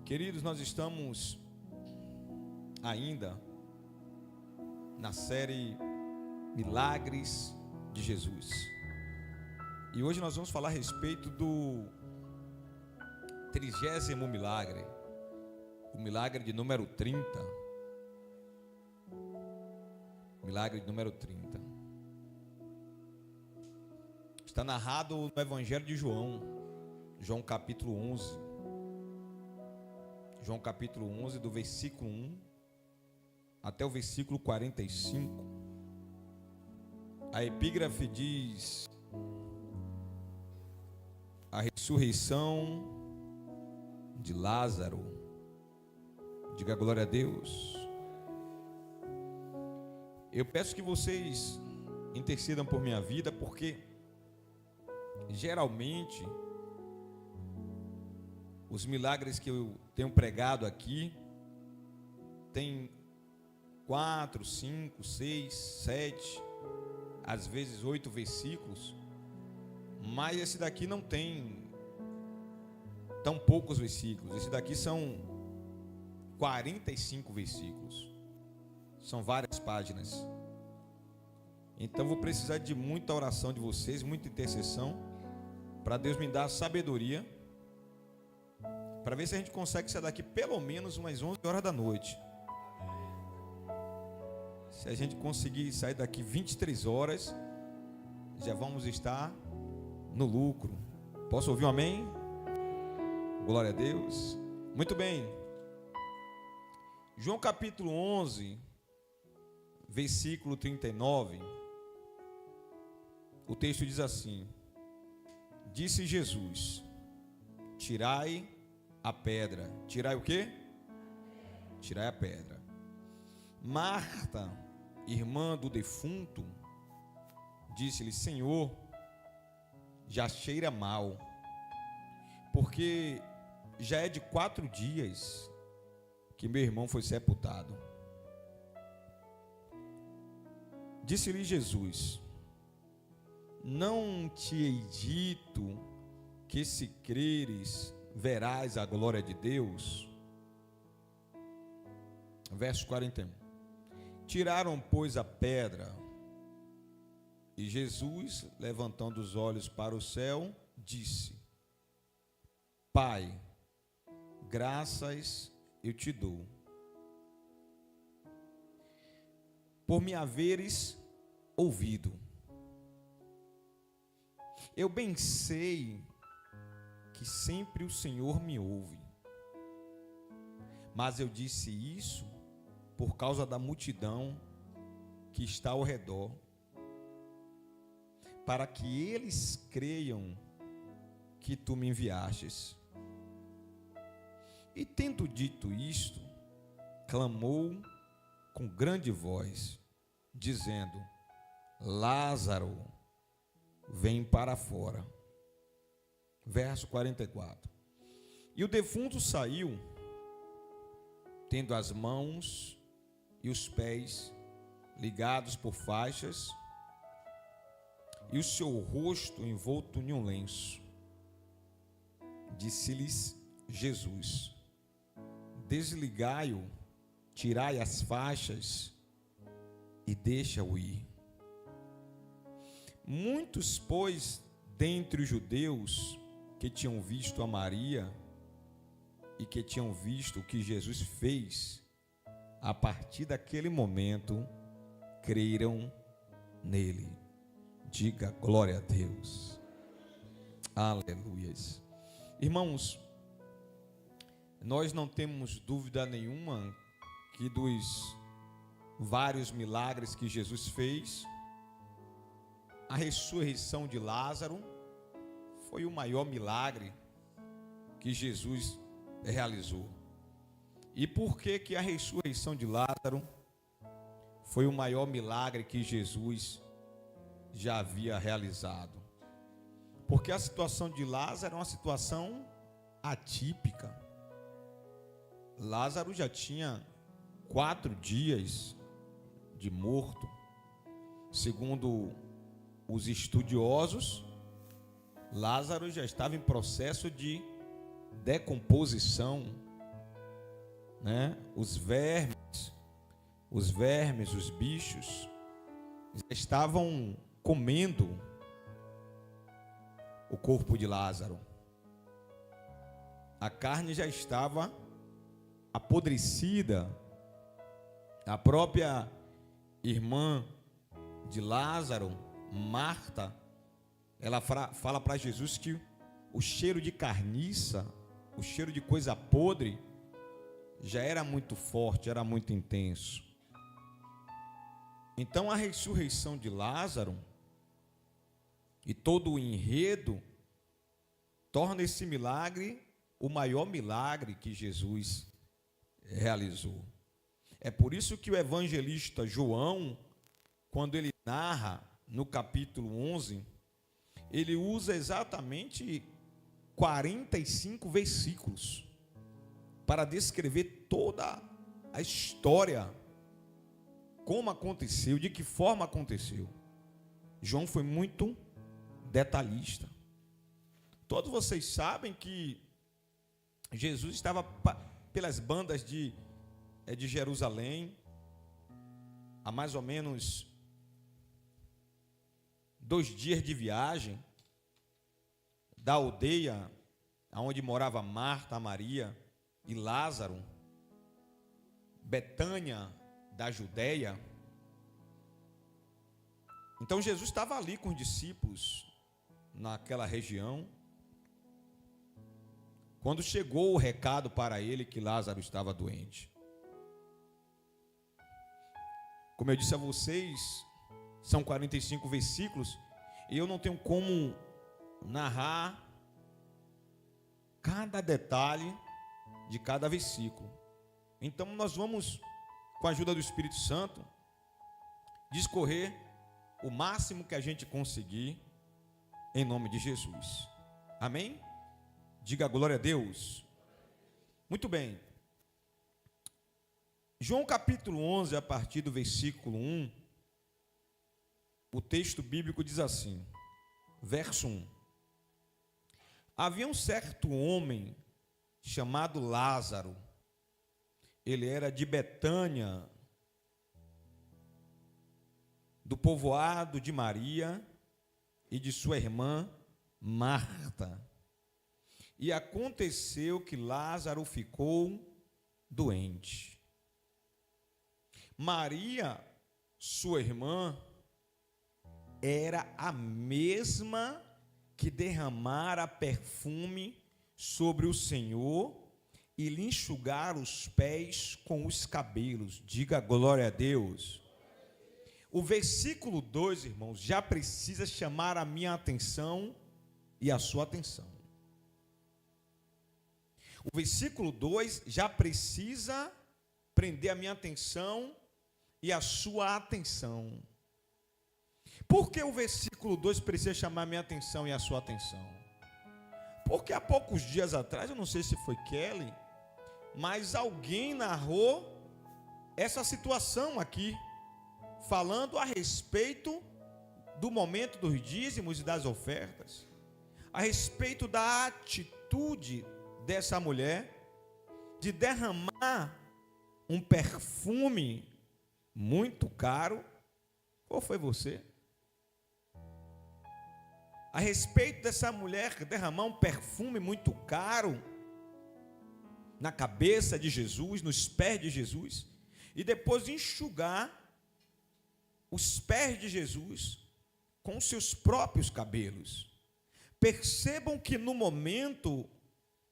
Queridos, nós estamos ainda na série Milagres de Jesus. E hoje nós vamos falar a respeito do 30º milagre, o milagre de número 30. Milagre de número 30. Está narrado no Evangelho de João, João capítulo 11. João capítulo 11, do versículo 1 até o versículo 45. A epígrafe diz: a ressurreição de Lázaro. Diga glória a Deus. Eu peço que vocês intercedam por minha vida, porque geralmente os milagres que eu tenho pregado aqui tem 4, 5, 6, 7, às vezes 8 versículos, mas esse daqui não tem tão poucos versículos. Esse daqui são 45 versículos, são várias páginas. Então vou precisar de muita oração de vocês, muita intercessão, para Deus me dar sabedoria, para ver se a gente consegue sair daqui pelo menos umas 11 horas da noite. Se a gente conseguir sair daqui 23 horas, já vamos estar no lucro. Posso ouvir um amém? Glória a Deus. Muito bem. João capítulo 11, versículo 39. O texto diz assim: disse Jesus: tirai a pedra. Tirai o quê? Tirai a pedra. Marta, irmã do defunto, disse-lhe: Senhor, já cheira mal, porque já é de 4 dias que meu irmão foi sepultado. Disse-lhe Jesus: não te hei dito que, se creres, verás a glória de Deus? Verso 41. Tiraram, pois, a pedra, e Jesus, levantando os olhos para o céu, disse: Pai, graças eu te dou, por me haveres ouvido. Eu bem sei que sempre o Senhor me ouve, mas eu disse isso por causa da multidão que está ao redor, para que eles creiam que tu me enviastes. E tendo dito isto, clamou com grande voz, dizendo: Lázaro, vem para fora. Verso 44. E o defunto saiu, tendo as mãos e os pés ligados por faixas, e o seu rosto envolto em um lenço. Disse-lhes Jesus: desligai-o, tirai as faixas e deixa-o ir. Muitos, pois, dentre os judeus que tinham visto a Maria e que tinham visto o que Jesus fez, a partir daquele momento, creram nele. Diga glória a Deus. Aleluias. Irmãos, nós não temos dúvida nenhuma que dos vários milagres que Jesus fez, a ressurreição de Lázaro foi o maior milagre que Jesus realizou. E por que a ressurreição de Lázaro foi o maior milagre que Jesus já havia realizado? Porque a situação de Lázaro é uma situação atípica. Lázaro já tinha 4 dias de morto. Segundo os estudiosos, Lázaro já estava em processo de decomposição, né? Os vermes, os bichos estavam comendo o corpo de Lázaro. A carne já estava apodrecida. A própria irmã de Lázaro, Marta, ela fala para Jesus que o cheiro de carniça, o cheiro de coisa podre, já era muito forte, era muito intenso. Então a ressurreição de Lázaro e todo o enredo torna esse milagre o maior milagre que Jesus realizou. É por isso que o evangelista João, quando ele narra no capítulo 11, ele usa exatamente 45 versículos para descrever toda a história, como aconteceu, de que forma aconteceu. João foi muito detalhista. Todos vocês sabem que Jesus estava pelas bandas de Jerusalém, há mais ou menos 2 dias de viagem da aldeia onde morava Marta, Maria e Lázaro, Betânia da Judéia. Então Jesus estava ali com os discípulos naquela região, quando chegou o recado para ele que Lázaro estava doente. Como eu disse a vocês, são 45 versículos, e eu não tenho como narrar cada detalhe de cada versículo. Então nós vamos, com a ajuda do Espírito Santo, discorrer o máximo que a gente conseguir, em nome de Jesus. Amém? Diga glória a Deus. Muito bem. João capítulo 11, a partir do versículo 1, o texto bíblico diz assim, verso 1. Havia um certo homem chamado Lázaro. Ele era de Betânia, do povoado de Maria e de sua irmã Marta. E aconteceu que Lázaro ficou doente. Maria, sua irmã, era a mesma que derramara perfume sobre o Senhor e lhe enxugar os pés com os cabelos. Diga glória a Deus. O versículo 2, irmãos, já precisa chamar a minha atenção e a sua atenção. O versículo 2 já precisa prender a minha atenção e a sua atenção. Por que o versículo 2 precisa chamar a minha atenção e a sua atenção? Porque há poucos dias atrás, eu não sei se foi Kelly, mas alguém narrou essa situação aqui, falando a respeito do momento dos dízimos e das ofertas, a respeito da atitude dessa mulher de derramar um perfume muito caro. Ou foi você? A respeito dessa mulher derramar um perfume muito caro na cabeça de Jesus, nos pés de Jesus, e depois enxugar os pés de Jesus com seus próprios cabelos. Percebam que no momento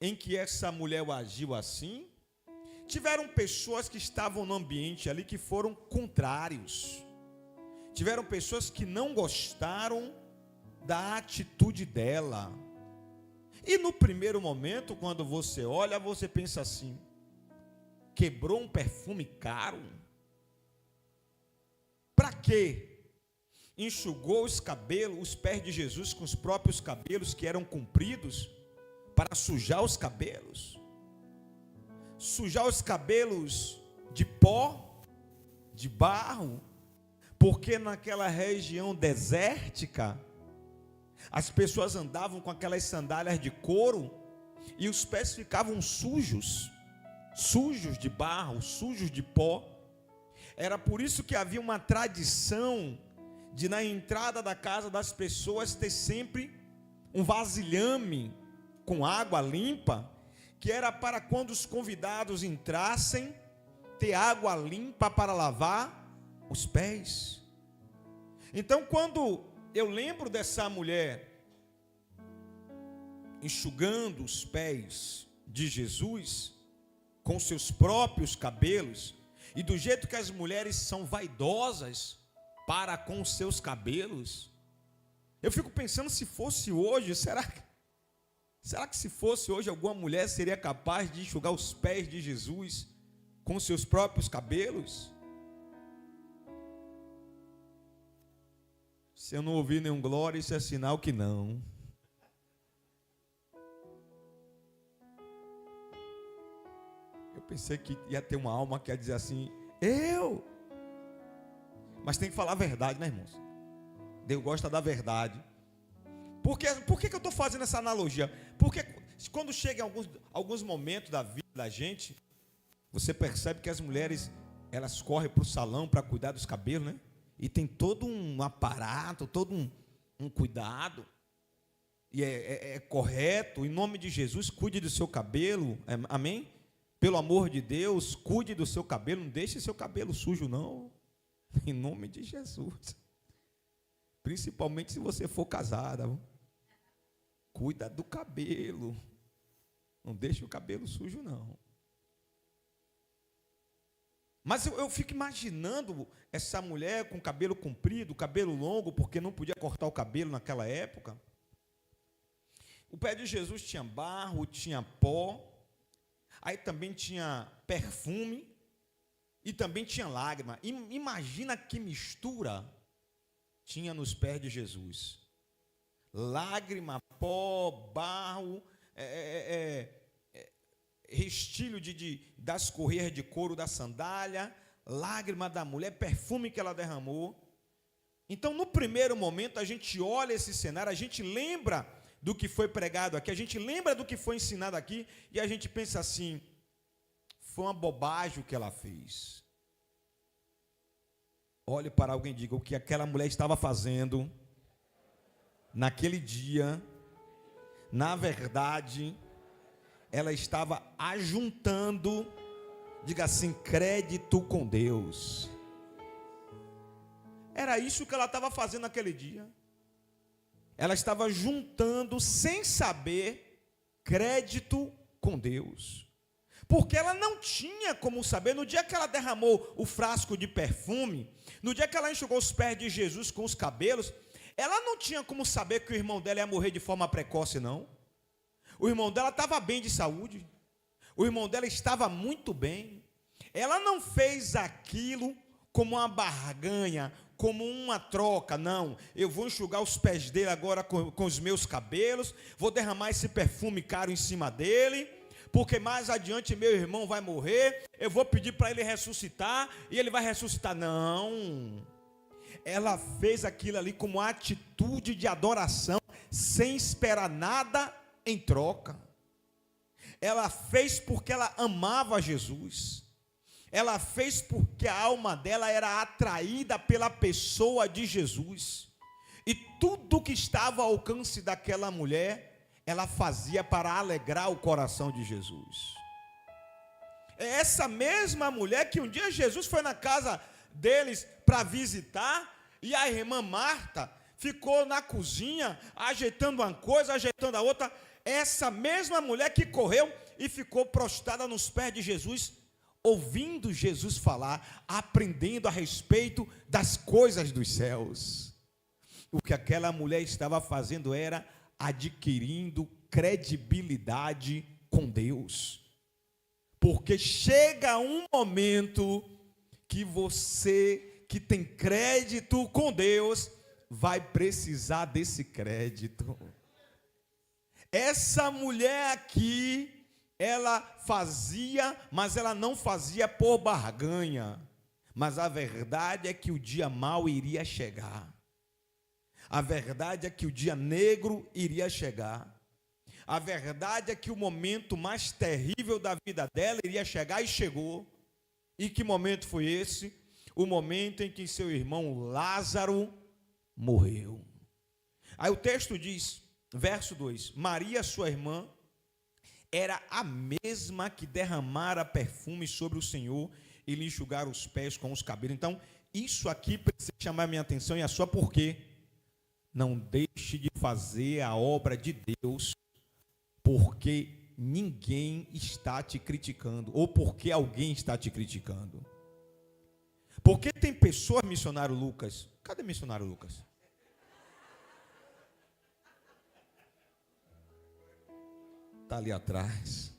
em que essa mulher agiu assim, tiveram pessoas que estavam no ambiente ali que foram contrários. Tiveram pessoas que não gostaram da atitude dela. E no primeiro momento, quando você olha, você pensa assim: quebrou um perfume caro? Para quê? Enxugou os cabelos, os pés de Jesus com os próprios cabelos que eram compridos, para sujar os cabelos? Sujar os cabelos de pó, de barro, porque naquela região desértica, as pessoas andavam com aquelas sandálias de couro e os pés ficavam sujos. sujos de barro, sujos de pó. Era por isso que havia uma tradição de, na entrada da casa das pessoas, ter sempre um vasilhame com água limpa, que era para quando os convidados entrassem, ter água limpa para lavar os pés. Então, quando eu lembro dessa mulher enxugando os pés de Jesus com seus próprios cabelos, e do jeito que as mulheres são vaidosas para com os seus cabelos, eu fico pensando, se fosse hoje, será que se fosse hoje alguma mulher seria capaz de enxugar os pés de Jesus com seus próprios cabelos? Se eu não ouvir nenhum glória, isso é sinal que não. Eu pensei que ia ter uma alma que ia dizer assim, eu. Mas tem que falar a verdade, né, irmãos? Deus gosta da verdade. Por que eu estou fazendo essa analogia? Porque quando chega em alguns momentos da vida da gente, você percebe que as mulheres, elas correm para o salão para cuidar dos cabelos, né? E tem todo um aparato, todo um cuidado. E é correto, em nome de Jesus, cuide do seu cabelo, amém? Pelo amor de Deus, cuide do seu cabelo, não deixe seu cabelo sujo não, em nome de Jesus. Principalmente se você for casada, cuida do cabelo, não deixe o cabelo sujo não. Mas eu fico imaginando essa mulher com cabelo comprido, cabelo longo, porque não podia cortar o cabelo naquela época. O pé de Jesus tinha barro, tinha pó, aí também tinha perfume e também tinha lágrima. Imagina que mistura tinha nos pés de Jesus. Lágrima, pó, barro, restilho das correias de couro da sandália, lágrima da mulher, perfume que ela derramou. Então, no primeiro momento, a gente olha esse cenário, a gente lembra do que foi pregado aqui, a gente lembra do que foi ensinado aqui, e a gente pensa assim, foi uma bobagem o que ela fez. Olhe para alguém e diga, o que aquela mulher estava fazendo naquele dia, na verdade, ela estava ajuntando, diga assim, crédito com Deus. Era isso que ela estava fazendo naquele dia. Ela estava juntando, sem saber, crédito com Deus. Porque ela não tinha como saber, no dia que ela derramou o frasco de perfume, no dia que ela enxugou os pés de Jesus com os cabelos, ela não tinha como saber que o irmão dela ia morrer de forma precoce, não. O irmão dela estava bem de saúde, o irmão dela estava muito bem. Ela não fez aquilo como uma barganha, como uma troca, não. Eu vou enxugar os pés dele agora com os meus cabelos, vou derramar esse perfume caro em cima dele, porque mais adiante meu irmão vai morrer, eu vou pedir para ele ressuscitar, e ele vai ressuscitar. Não, ela fez aquilo ali como atitude de adoração, sem esperar nada em troca. Ela fez porque ela amava Jesus. Ela fez porque a alma dela era atraída pela pessoa de Jesus. E tudo que estava ao alcance daquela mulher, ela fazia para alegrar o coração de Jesus. É essa mesma mulher que um dia Jesus foi na casa deles para visitar, e a irmã Marta ficou na cozinha, ajeitando uma coisa, ajeitando a outra. Essa mesma mulher que correu e ficou prostrada nos pés de Jesus, ouvindo Jesus falar, aprendendo a respeito das coisas dos céus. O que aquela mulher estava fazendo era adquirindo credibilidade com Deus. Porque chega um momento que você que tem crédito com Deus vai precisar desse crédito. Essa mulher aqui, ela fazia, mas ela não fazia por barganha. Mas a verdade é que o dia mau iria chegar. A verdade é que o dia negro iria chegar. A verdade é que o momento mais terrível da vida dela iria chegar e chegou. E que momento foi esse? O momento em que seu irmão Lázaro morreu. Aí o texto diz, verso 2: Maria, sua irmã, era a mesma que derramara perfume sobre o Senhor e lhe enxugara os pés com os cabelos. Então, isso aqui precisa chamar a minha atenção e a sua, por quê? Não deixe de fazer a obra de Deus porque ninguém está te criticando, ou porque alguém está te criticando. Porque tem pessoas, missionário Lucas, cadê missionário Lucas? Está ali atrás.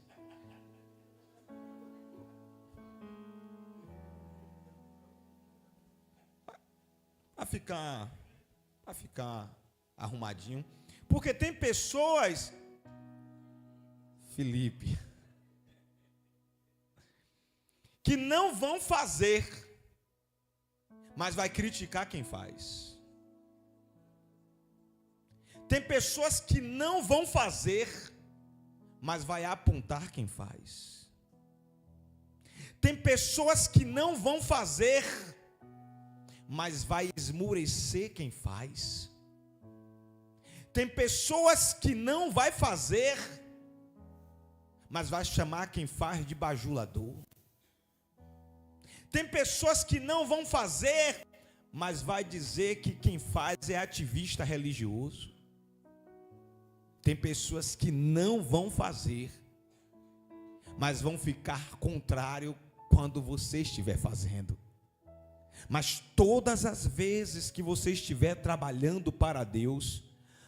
Para ficar arrumadinho. Porque tem pessoas, Felipe, que não vão fazer, mas vai criticar quem faz. Tem pessoas que não vão fazer, mas vai apontar quem faz. Tem pessoas que não vão fazer, mas vai esmurecer quem faz. Tem pessoas que não vai fazer, mas vai chamar quem faz de bajulador. Tem pessoas que não vão fazer, mas vai dizer que quem faz é ativista religioso. Tem pessoas que não vão fazer, mas vão ficar contrário quando você estiver fazendo. Mas todas as vezes que você estiver trabalhando para Deus,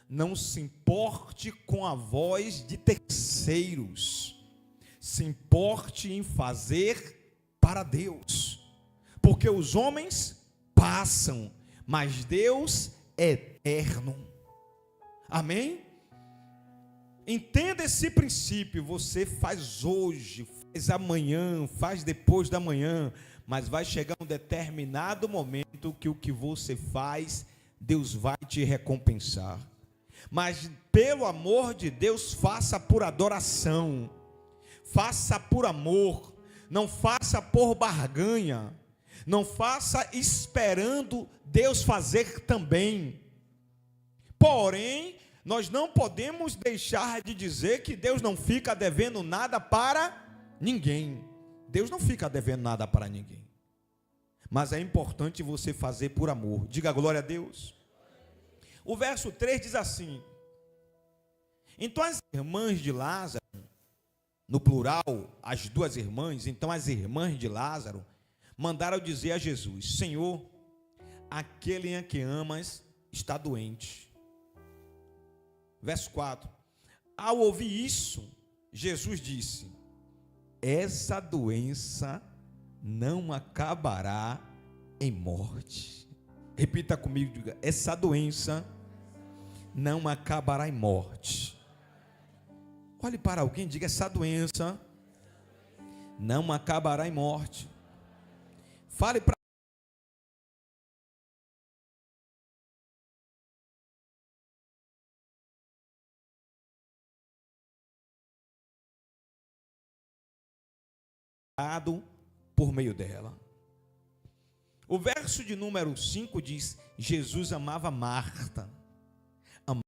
não se importe com a voz de terceiros. Se importe em fazer para Deus. Porque os homens passam, mas Deus é eterno. Amém? Entenda esse princípio. Você faz hoje, faz amanhã, faz depois da manhã, mas vai chegar um determinado momento que o que você faz, Deus vai te recompensar. Mas pelo amor de Deus, faça por adoração, faça por amor, não faça por barganha, não faça esperando Deus fazer também. Porém, nós não podemos deixar de dizer que Deus não fica devendo nada para ninguém. Deus não fica devendo nada para ninguém. Mas é importante você fazer por amor. Diga glória a Deus. O verso 3 diz assim: então as irmãs de Lázaro, no plural, as duas irmãs, então as irmãs de Lázaro, mandaram dizer a Jesus: Senhor, aquele a que amas está doente. Verso 4: ao ouvir isso, Jesus disse: essa doença não acabará em morte. Repita comigo, diga: essa doença não acabará em morte. Olhe para alguém e diga: essa doença não acabará em morte. Fale para por meio dela. O verso de número 5 diz: Jesus amava Marta, amava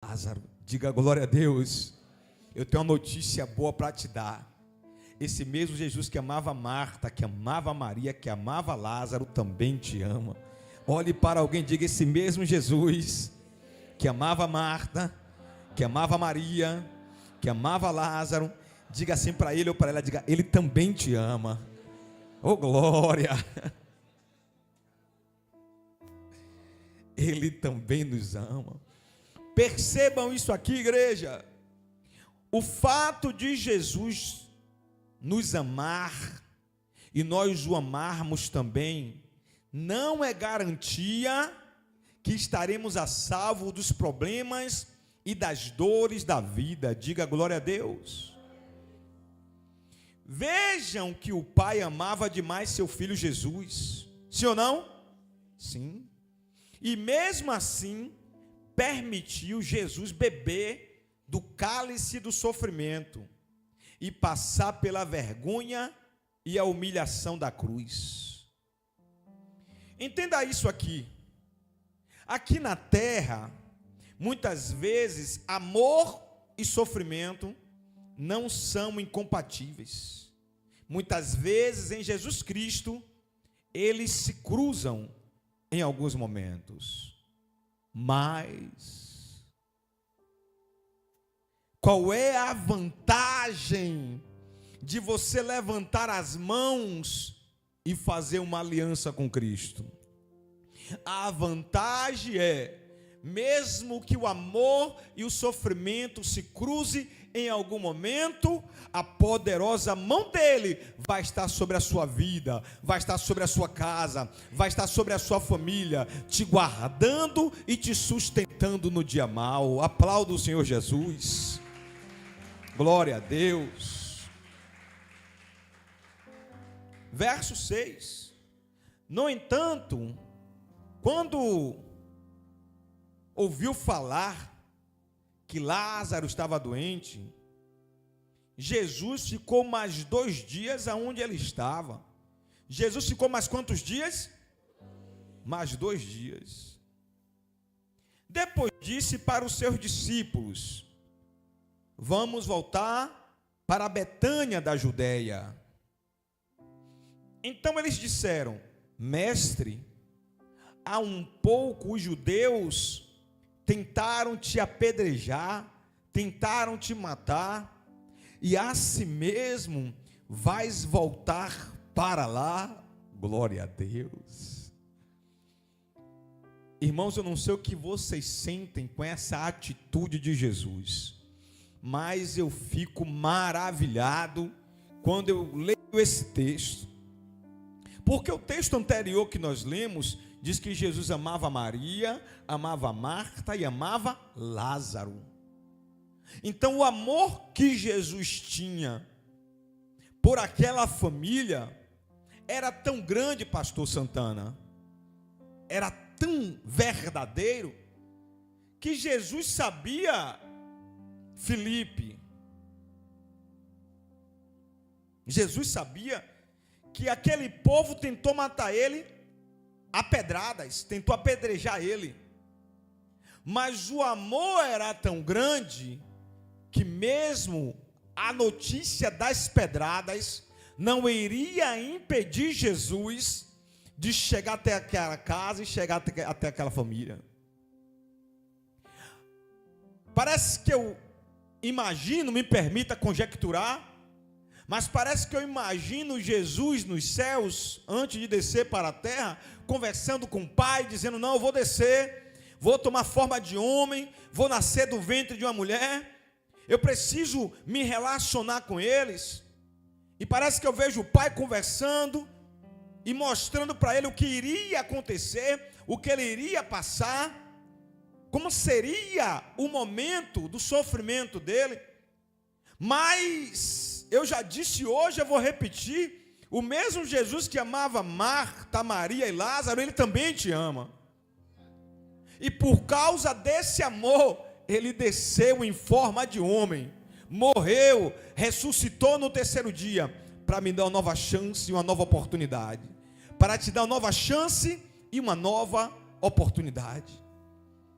Lázaro. Diga glória a Deus. Eu tenho uma notícia boa para te dar. Esse mesmo Jesus que amava Marta, que amava Maria, que amava Lázaro, também te ama. Olhe para alguém e diga: esse mesmo Jesus que amava Marta, que amava Maria, que amava Lázaro, diga assim para ele ou para ela, diga: ele também te ama. Oh glória! Ele também nos ama. Percebam isso aqui, igreja. O fato de Jesus nos amar e nós o amarmos também, não é garantia que estaremos a salvo dos problemas e das dores da vida. Diga glória a Deus. Vejam que o Pai amava demais seu Filho Jesus. Sim ou não? Sim. E mesmo assim, permitiu Jesus beber do cálice do sofrimento e passar pela vergonha e a humilhação da cruz. Entenda isso aqui. Aqui na terra, muitas vezes, amor e sofrimento não são incompatíveis. Muitas vezes, em Jesus Cristo, eles se cruzam em alguns momentos. Mas qual é a vantagem de você levantar as mãos e fazer uma aliança com Cristo? A vantagem é, mesmo que o amor e o sofrimento se cruzem em algum momento, a poderosa mão dele vai estar sobre a sua vida, vai estar sobre a sua casa, vai estar sobre a sua família, te guardando e te sustentando no dia mau. Aplauda o Senhor Jesus. Glória a Deus. Verso 6. No entanto, quando ouviu falar que Lázaro estava doente, Jesus ficou mais 2 dias aonde ele estava. Jesus ficou mais quantos dias? Mais 2 dias. Depois disse para os seus discípulos: vamos voltar para Betânia da Judeia. Então eles disseram: mestre, há um pouco os judeus tentaram te apedrejar, tentaram te matar, e assim mesmo vais voltar para lá? Glória a Deus. Irmãos, eu não sei o que vocês sentem com essa atitude de Jesus, mas eu fico maravilhado quando eu leio esse texto, porque o texto anterior que nós lemos diz que Jesus amava Maria, amava Marta e amava Lázaro. Então o amor que Jesus tinha por aquela família era tão grande, pastor Santana, era tão verdadeiro, que Jesus sabia, Filipe, Jesus sabia que aquele povo tentou matar ele a pedradas, tentou apedrejar ele, mas o amor era tão grande que mesmo a notícia das pedradas não iria impedir Jesus de chegar até aquela casa e chegar até aquela família. Parece que eu imagino, me permita conjecturar, mas parece que eu imagino Jesus nos céus, antes de descer para a terra, conversando com o Pai, dizendo: não, eu vou descer, vou tomar forma de homem, vou nascer do ventre de uma mulher, eu preciso me relacionar com eles. E parece que eu vejo o Pai conversando e mostrando para ele o que iria acontecer, o que ele iria passar, como seria o momento do sofrimento dele. Mas eu já disse hoje, eu vou repetir: o mesmo Jesus que amava Marta, Maria e Lázaro, ele também te ama. E por causa desse amor, ele desceu em forma de homem, morreu, ressuscitou no 3º dia, para me dar uma nova chance e uma nova oportunidade. Para te dar uma nova chance e uma nova oportunidade.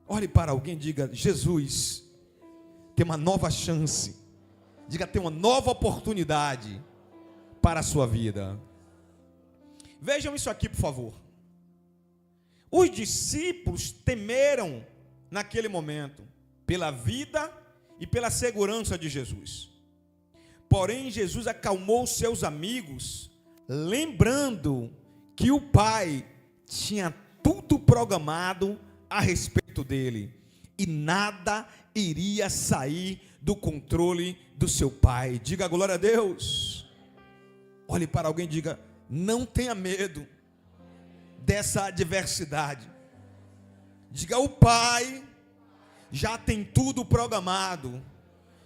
Olhe para alguém e diga: Jesus tem uma nova chance. Diga: tem uma nova oportunidade para a sua vida. Vejam isso aqui, por favor. Os discípulos temeram naquele momento pela vida e pela segurança de Jesus. Porém, Jesus acalmou os seus amigos, lembrando que o Pai tinha tudo programado a respeito dele, e nada iria sair do controle do seu Pai. Diga glória a Deus. Olhe para alguém e diga: não tenha medo dessa adversidade. Diga: o Pai já tem tudo programado.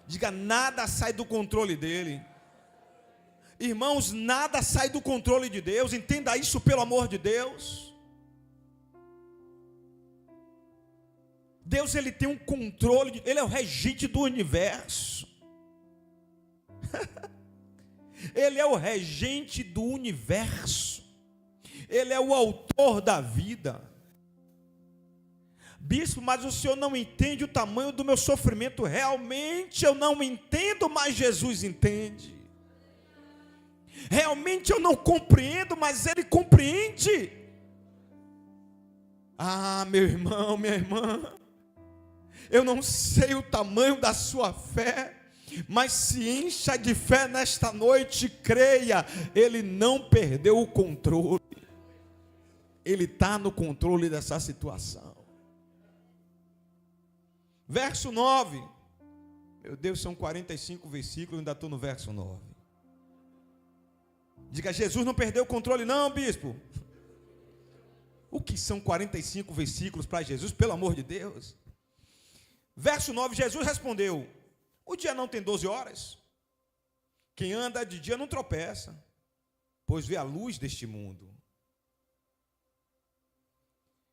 Diga: nada sai do controle dele. Irmãos, nada sai do controle de Deus. Entenda isso, pelo amor de Deus. Deus, ele tem um controle, ele é o regente do universo. Ele é o regente do universo. Ele é o autor da vida. Bispo, mas o senhor não entende o tamanho do meu sofrimento. Realmente eu não entendo, mas Jesus entende. Realmente eu não compreendo, mas Ele compreende. Ah, meu irmão, minha irmã, eu não sei o tamanho da sua fé, mas se encha de fé nesta noite, creia, Ele não perdeu o controle. Ele está no controle dessa situação. Verso 9. Meu Deus, são 45 versículos, ainda estou no verso 9. Diga, Jesus não perdeu o controle não, bispo. O que são 45 versículos para Jesus, pelo amor de Deus? Verso 9, Jesus respondeu: o dia não tem 12 horas? Quem anda de dia não tropeça, pois vê a luz deste mundo.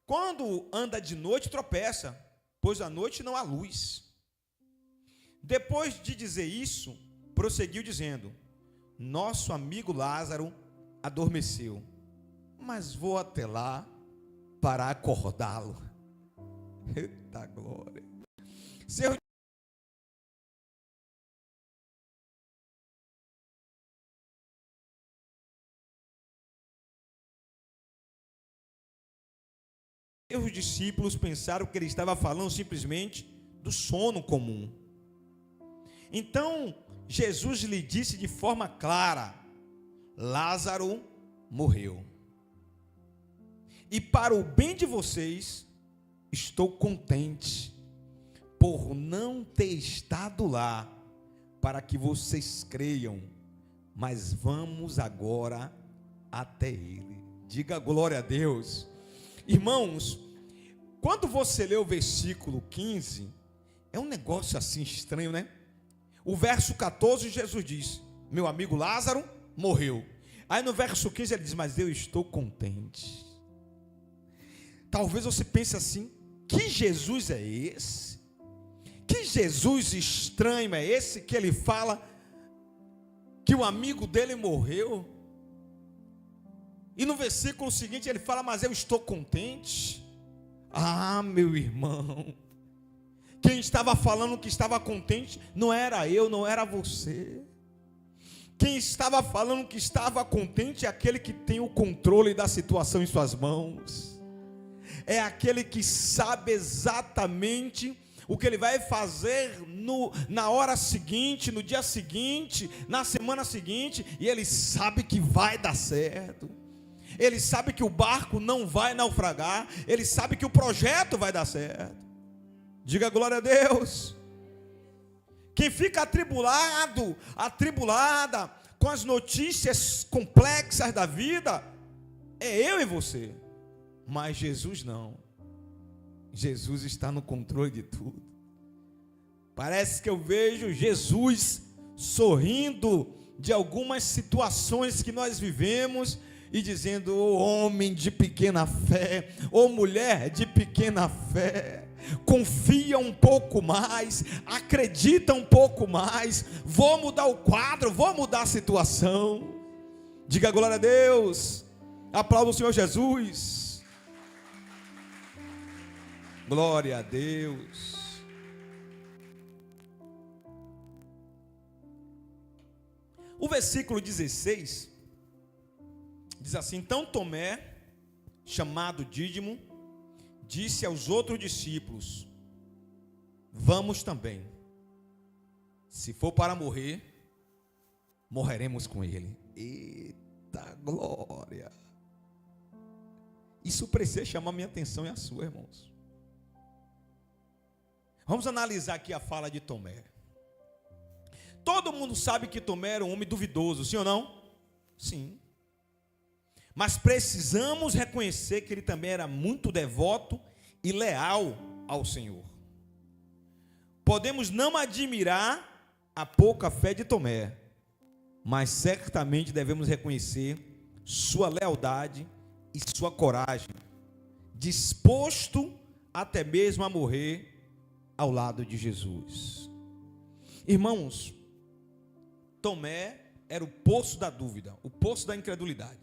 Quando anda de noite, tropeça, pois à noite não há luz. Depois de dizer isso, prosseguiu dizendo: nosso amigo Lázaro adormeceu, mas vou até lá para acordá-lo. Eita glória. Seus discípulos pensaram que ele estava falando simplesmente do sono comum. Então Jesus lhe disse de forma clara: Lázaro morreu. E para o bem de vocês, estou contente por não ter estado lá, para que vocês creiam, mas vamos agora até ele. Diga glória a Deus. Irmãos, quando você lê o versículo 15, é um negócio assim estranho, né? O verso 14, Jesus diz: meu amigo Lázaro morreu. Aí no verso 15 ele diz: mas eu estou contente. Talvez você pense assim: que Jesus é esse? Que Jesus estranho é esse que ele fala que o amigo dele morreu? E no versículo seguinte ele fala: mas eu estou contente. Ah, meu irmão, quem estava falando que estava contente não era eu, não era você. Quem estava falando que estava contente é aquele que tem o controle da situação em suas mãos. É aquele que sabe exatamente o que ele vai fazer na hora seguinte, no dia seguinte, na semana seguinte, e ele sabe que vai dar certo. Ele sabe que o barco não vai naufragar, ele sabe que o projeto vai dar certo. Diga glória a Deus. Quem fica atribulado, atribulada com as notícias complexas da vida, é eu e você. Mas Jesus não. Jesus está no controle de tudo. Parece que eu vejo Jesus sorrindo de algumas situações que nós vivemos e dizendo: ô homem de pequena fé, ô mulher de pequena fé, confia um pouco mais, acredita um pouco mais, vou mudar o quadro, vou mudar a situação. Diga glória a Deus. Aplauda o Senhor Jesus. Glória a Deus. O versículo 16 diz assim: então Tomé, chamado Dídimo, disse aos outros discípulos: vamos também. Se for para morrer, morreremos com ele. Eita glória. Isso precisa chamar minha atenção e a sua, irmãos. Vamos analisar aqui a fala de Tomé. Todo mundo sabe que Tomé era um homem duvidoso, sim ou não? Sim. Mas precisamos reconhecer que ele também era muito devoto e leal ao Senhor. Podemos não admirar a pouca fé de Tomé, mas certamente devemos reconhecer sua lealdade e sua coragem, disposto até mesmo a morrer ao lado de Jesus. Irmãos, Tomé era o poço da dúvida, o poço da incredulidade.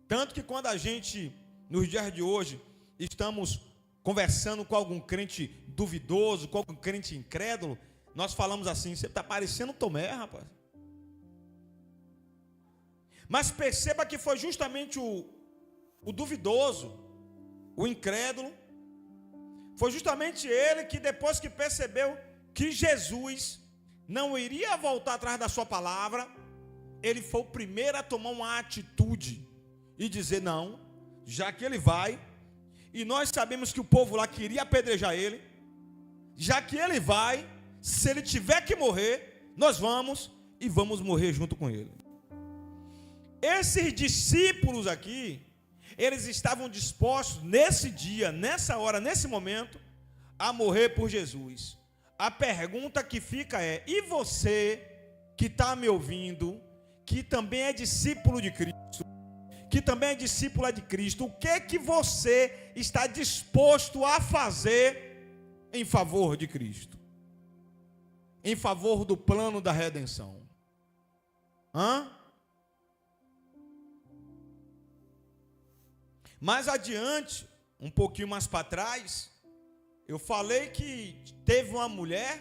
Tanto que quando a gente, nos dias de hoje, estamos conversando com algum crente duvidoso, com algum crente incrédulo, nós falamos assim: você está parecendo Tomé, rapaz. Mas perceba que foi justamente o duvidoso, o incrédulo, foi justamente ele que, depois que percebeu que Jesus não iria voltar atrás da sua palavra, ele foi o primeiro a tomar uma atitude e dizer: não, já que ele vai, e nós sabemos que o povo lá queria apedrejar ele, já que ele vai, se ele tiver que morrer, nós vamos e vamos morrer junto com ele. Esses discípulos aqui, eles estavam dispostos nesse dia, nessa hora, nesse momento, a morrer por Jesus. A pergunta que fica é: e você que está me ouvindo, que também é discípulo de Cristo, que também é discípula de Cristo, o que você está disposto a fazer em favor de Cristo? Em favor do plano da redenção? Mais adiante, um pouquinho mais para trás, eu falei que teve uma mulher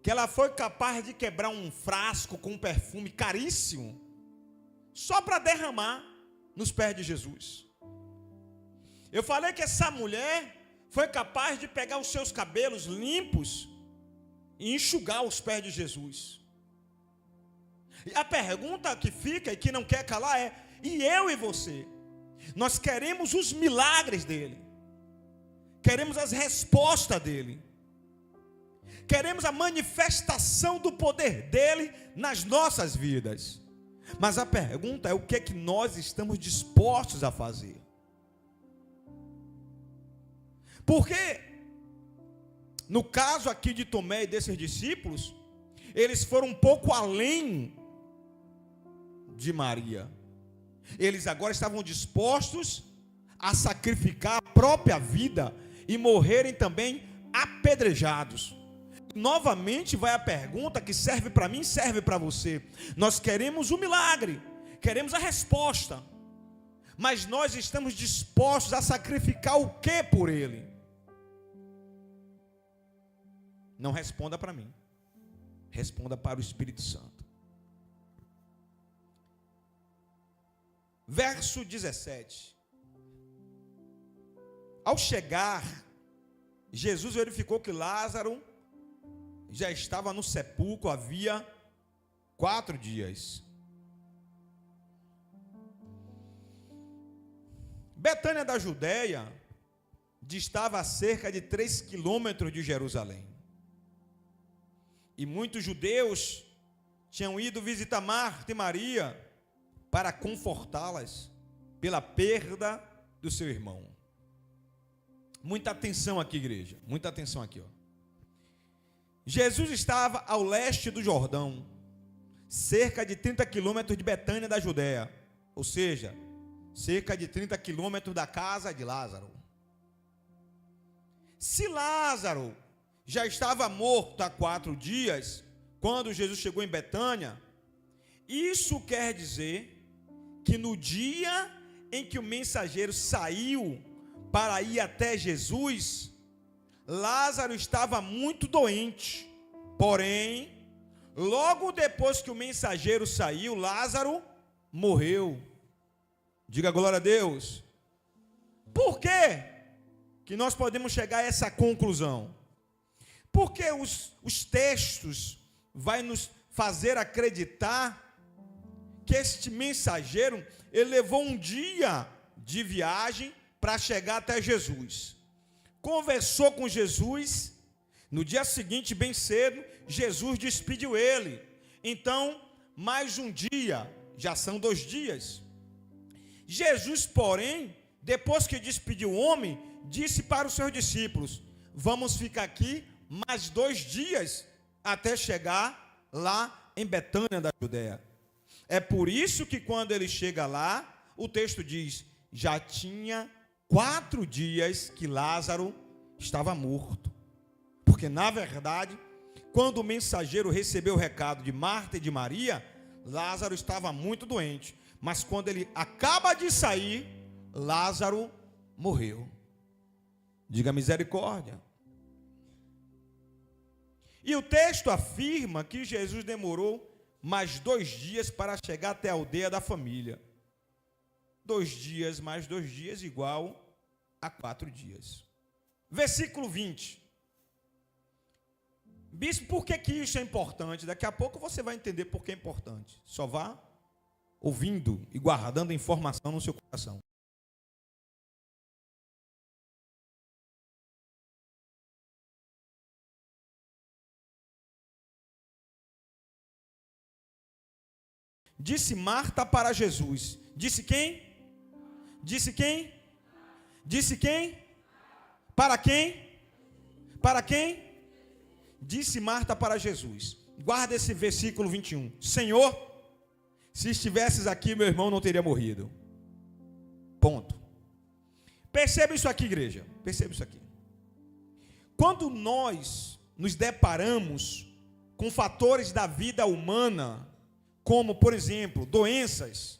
que ela foi capaz de quebrar um frasco com um perfume caríssimo só para derramar nos pés de Jesus. Eu falei que essa mulher foi capaz de pegar os seus cabelos limpos e enxugar os pés de Jesus. E a pergunta que fica e que não quer calar é: e eu e você? Nós queremos os milagres dele, queremos as respostas dele, queremos a manifestação do poder dele nas nossas vidas. Mas a pergunta é: o que é que nós estamos dispostos a fazer? Porque no caso aqui de Tomé e desses discípulos, eles foram um pouco além de Maria. Eles agora estavam dispostos a sacrificar a própria vida e morrerem também apedrejados. Novamente vai a pergunta que serve para mim, serve para você. Nós queremos o milagre, queremos a resposta, mas nós estamos dispostos a sacrificar o que por ele? Não responda para mim, responda para o Espírito Santo. Verso 17. Ao chegar, Jesus verificou que Lázaro já estava no sepulcro havia 4 dias. Betânia da Judéia distava a cerca de 3 quilômetros de Jerusalém. E muitos judeus tinham ido visitar Marta e Maria para confortá-las pela perda do seu irmão. Muita atenção aqui, igreja, muita atenção aqui, ó. Jesus estava ao leste do Jordão, cerca de 30 quilômetros de Betânia da Judéia, ou seja, cerca de 30 quilômetros da casa de Lázaro. Se Lázaro já estava morto há 4 dias, quando Jesus chegou em Betânia, isso quer dizer que no dia em que o mensageiro saiu para ir até Jesus, Lázaro estava muito doente. Porém, logo depois que o mensageiro saiu, Lázaro morreu. Diga glória a Deus. Por quê que nós podemos chegar a essa conclusão? Porque os textos vão nos fazer acreditar que este mensageiro, ele levou um dia de viagem para chegar até Jesus. Conversou com Jesus. No dia seguinte, bem cedo, Jesus despediu ele. Então, mais um dia, já são 2 dias. Jesus, porém, depois que despediu o homem, disse para os seus discípulos: vamos ficar aqui mais 2 dias até chegar lá em Betânia da Judéia. É por isso que quando ele chega lá, o texto diz: já tinha 4 dias que Lázaro estava morto. Porque, na verdade, quando o mensageiro recebeu o recado de Marta e de Maria, Lázaro estava muito doente. Mas quando ele acaba de sair, Lázaro morreu. Diga misericórdia. E o texto afirma que Jesus demorou mais 2 dias para chegar até a aldeia da família. 2 dias mais 2 dias igual a 4 dias. Versículo 20. Bispo, por que isso é importante? Daqui a pouco você vai entender por que é importante. Só vá ouvindo e guardando a informação no seu coração. Disse Marta para Jesus. Disse quem? Disse quem? Disse quem? Para quem? Para quem? Disse Marta para Jesus. Guarda esse versículo 21. Senhor, se estivesses aqui, meu irmão não teria morrido. Ponto. Perceba isso aqui, igreja. Perceba isso aqui. Quando nós nos deparamos com fatores da vida humana, como, por exemplo, doenças,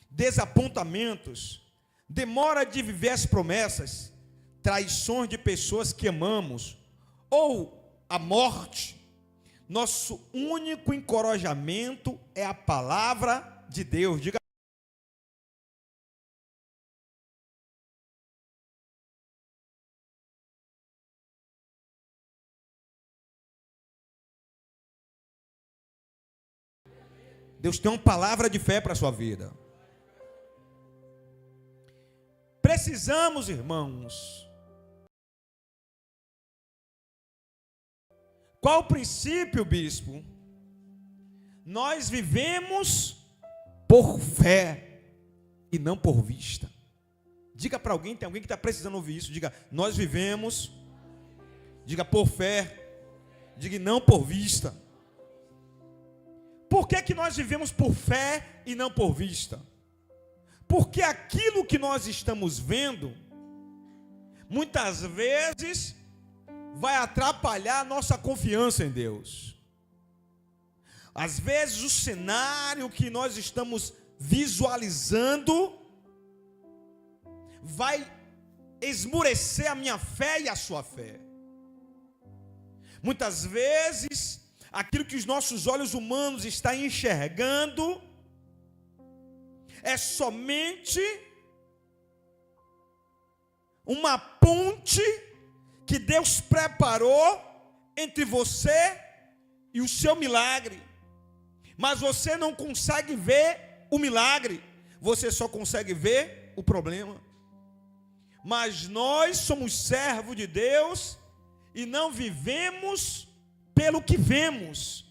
desapontamentos, demora de viver as promessas, traições de pessoas que amamos, ou a morte, nosso único encorajamento é a palavra de Deus. Diga. Deus tem uma palavra de fé para a sua vida. Precisamos, irmãos. Qual o princípio, bispo? Nós vivemos por fé e não por vista. Diga para alguém, tem alguém que está precisando ouvir isso. Diga, nós vivemos. Diga por fé. Diga não por vista. Por que nós vivemos por fé e não por vista? Porque aquilo que nós estamos vendo, muitas vezes, vai atrapalhar a nossa confiança em Deus. Às vezes o cenário que nós estamos visualizando vai esmurecer a minha fé e a sua fé. Muitas vezes aquilo que os nossos olhos humanos estão enxergando é somente uma ponte que Deus preparou entre você e o seu milagre. Mas você não consegue ver o milagre, você só consegue ver o problema. Mas nós somos servos de Deus e não vivemos pelo que vemos,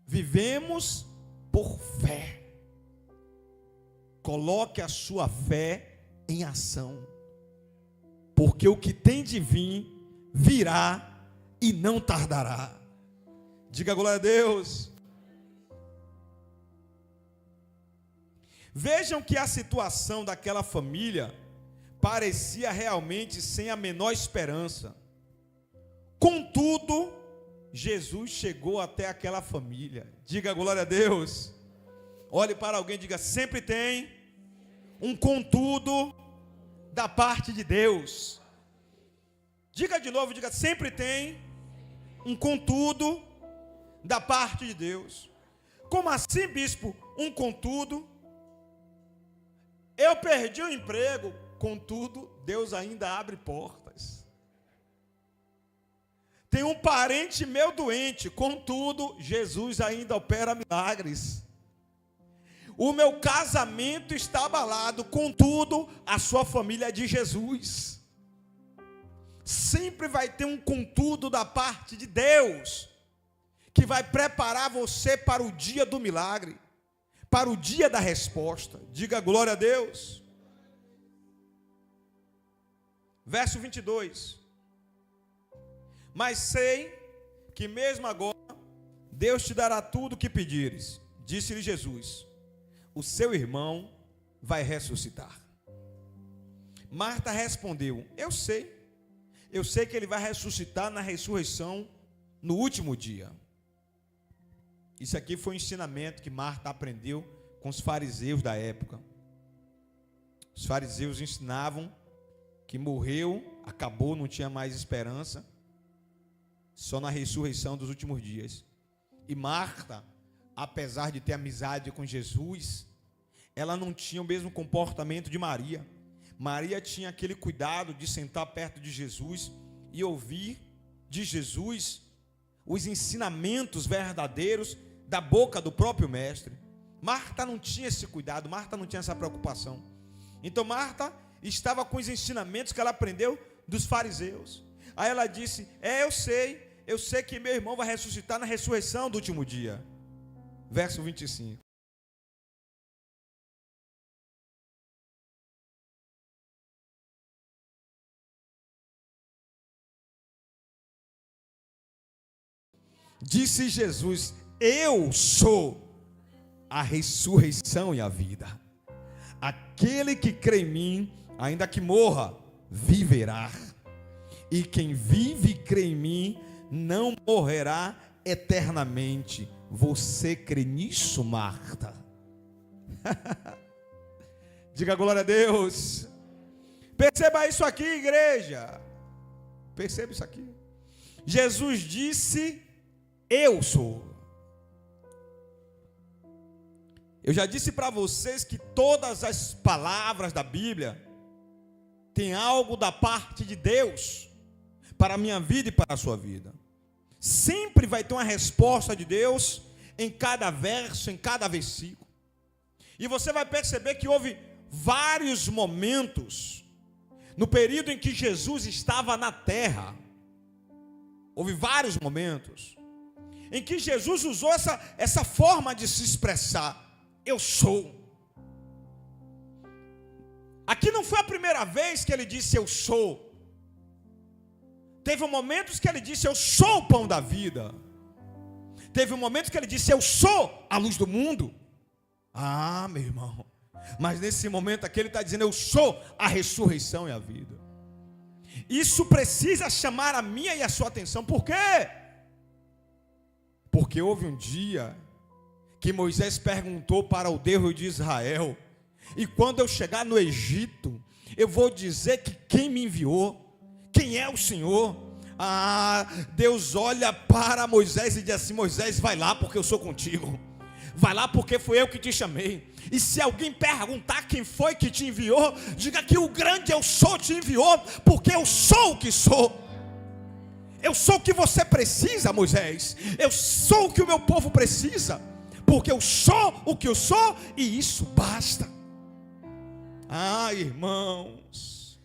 vivemos por fé. Coloque a sua fé em ação, porque o que tem de vir, virá e não tardará. Diga glória a Deus. Vejam que a situação daquela família parecia realmente sem a menor esperança. Contudo, Jesus chegou até aquela família. Diga glória a Deus. Olhe para alguém e diga, sempre tem um contudo da parte de Deus. Diga de novo, diga, sempre tem um contudo da parte de Deus. Como assim, bispo? Um contudo? Eu perdi o emprego, contudo, Deus ainda abre portas. Tem um parente meu doente, contudo, Jesus ainda opera milagres. O meu casamento está abalado, contudo, a sua família é de Jesus. Sempre vai ter um contudo da parte de Deus, que vai preparar você para o dia do milagre, para o dia da resposta. Diga glória a Deus. Verso 22. Mas sei que mesmo agora, Deus te dará tudo o que pedires. Disse-lhe Jesus, o seu irmão vai ressuscitar. Marta respondeu: eu sei que ele vai ressuscitar na ressurreição no último dia. Isso aqui foi um ensinamento que Marta aprendeu com os fariseus da época. Os fariseus ensinavam que morreu, acabou, não tinha mais esperança, só na ressurreição dos últimos dias. E Marta, apesar de ter amizade com Jesus, ela não tinha o mesmo comportamento de Maria. Maria tinha aquele cuidado de sentar perto de Jesus e ouvir de Jesus os ensinamentos verdadeiros da boca do próprio mestre. Marta não tinha esse cuidado, Marta não tinha essa preocupação. Então Marta estava com os ensinamentos que ela aprendeu dos fariseus. Aí ela disse: eu sei que meu irmão vai ressuscitar na ressurreição do último dia. Verso 25. Disse Jesus: eu sou a ressurreição e a vida. Aquele que crê em mim, ainda que morra, viverá. E quem vive e crê em mim, não morrerá eternamente. Você crê nisso, Marta? Diga glória a Deus. Perceba isso aqui, igreja. Perceba isso aqui. Jesus disse: eu sou. Eu já disse para vocês que todas as palavras da Bíblia têm algo da parte de Deus para a minha vida e para a sua vida. Sempre vai ter uma resposta de Deus em cada verso, em cada versículo. E você vai perceber que houve vários momentos no período em que Jesus estava na terra. Houve vários momentos em que Jesus usou essa forma de se expressar: eu sou. Aqui não foi a primeira vez que ele disse eu sou. Teve momentos que ele disse eu sou o pão da vida. Teve um momento que ele disse eu sou a luz do mundo. Ah, meu irmão, mas nesse momento aqui ele está dizendo eu sou a ressurreição e a vida. Isso precisa chamar a minha e a sua atenção. Por quê? Porque houve um dia que Moisés perguntou para o Deus de Israel: e quando eu chegar no Egito, eu vou dizer que quem me enviou, quem é o Senhor? Ah, Deus olha para Moisés e diz assim: Moisés, vai lá porque eu sou contigo. Vai lá porque fui eu que te chamei. E se alguém perguntar quem foi que te enviou, diga que o grande eu sou te enviou, porque eu sou o que sou. Eu sou o que você precisa, Moisés. Eu sou o que o meu povo precisa, porque eu sou o que eu sou e isso basta. Ah, irmãos,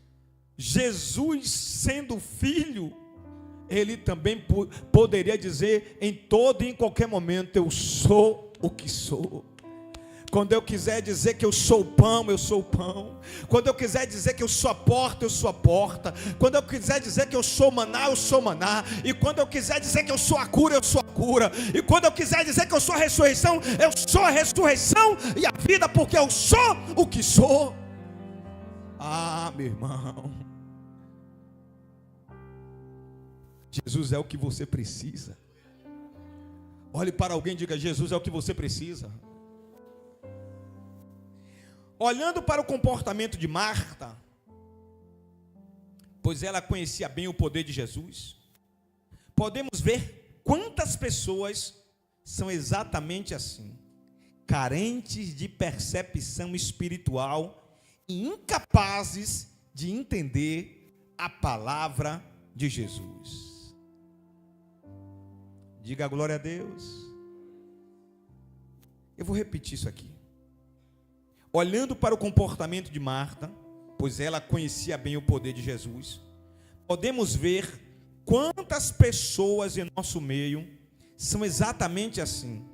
Jesus sendo filho, ele também poderia dizer em todo e em qualquer momento: eu sou o que sou. Quando eu quiser dizer que eu sou o pão, eu sou o pão. Quando eu quiser dizer que eu sou a porta, eu sou a porta. Quando eu quiser dizer que eu sou o maná, eu sou o maná. E quando eu quiser dizer que eu sou a cura, eu sou a cura. E quando eu quiser dizer que eu sou a ressurreição, eu sou a ressurreição e a vida, porque eu sou o que sou. Ah, meu irmão, Jesus é o que você precisa. Olhe para alguém e diga: Jesus é o que você precisa. Olhando para o comportamento de Marta, pois ela conhecia bem o poder de Jesus, podemos ver quantas pessoas são exatamente assim, carentes de percepção espiritual e incapazes de entender a palavra de Jesus. Diga glória a Deus. Eu vou repetir isso aqui. Olhando para o comportamento de Marta, pois ela conhecia bem o poder de Jesus, podemos ver quantas pessoas em nosso meio são exatamente assim,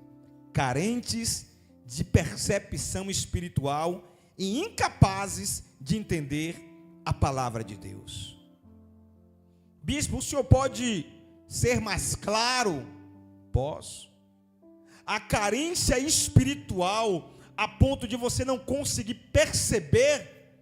carentes de percepção espiritual e incapazes de entender a palavra de Deus. Bispo, o senhor pode ser mais claro? Posso. A carência espiritual a ponto de você não conseguir perceber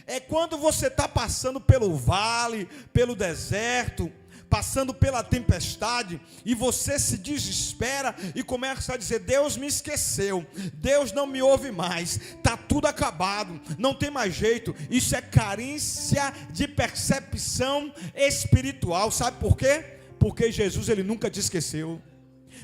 É quando você está passando pelo vale, pelo deserto, passando pela tempestade, e você se desespera e começa a dizer: Deus me esqueceu, Deus não me ouve mais, está tudo acabado, não tem mais jeito. Isso é carência de percepção espiritual. Sabe por quê? Porque Jesus, ele nunca te esqueceu.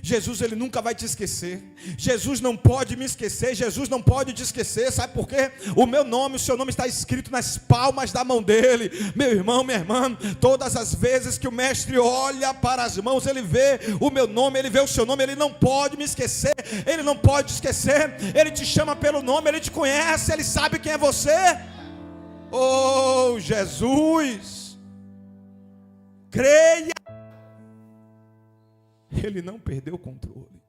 Jesus, ele nunca vai te esquecer. Jesus não pode me esquecer. Jesus não pode te esquecer. Sabe por quê? O meu nome, o seu nome está escrito nas palmas da mão dele. Meu irmão, minha irmã, todas as vezes que o mestre olha para as mãos, ele vê o meu nome, ele vê o seu nome. Ele não pode me esquecer. Ele não pode te esquecer. Ele te chama pelo nome, ele te conhece, ele sabe quem é você. Oh, Jesus, creia. Ele não perdeu o controle.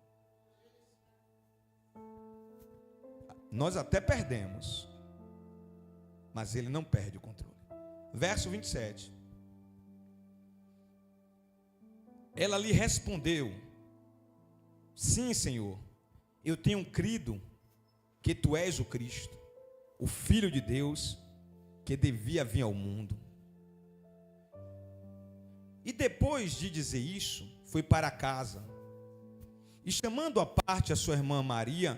Nós até perdemos, mas ele não perde o controle. Verso 27. Ela lhe respondeu: sim, Senhor, eu tenho crido que tu és o Cristo, o Filho de Deus, que devia vir ao mundo. E depois de dizer isso, foi para casa, e chamando à parte a sua irmã Maria,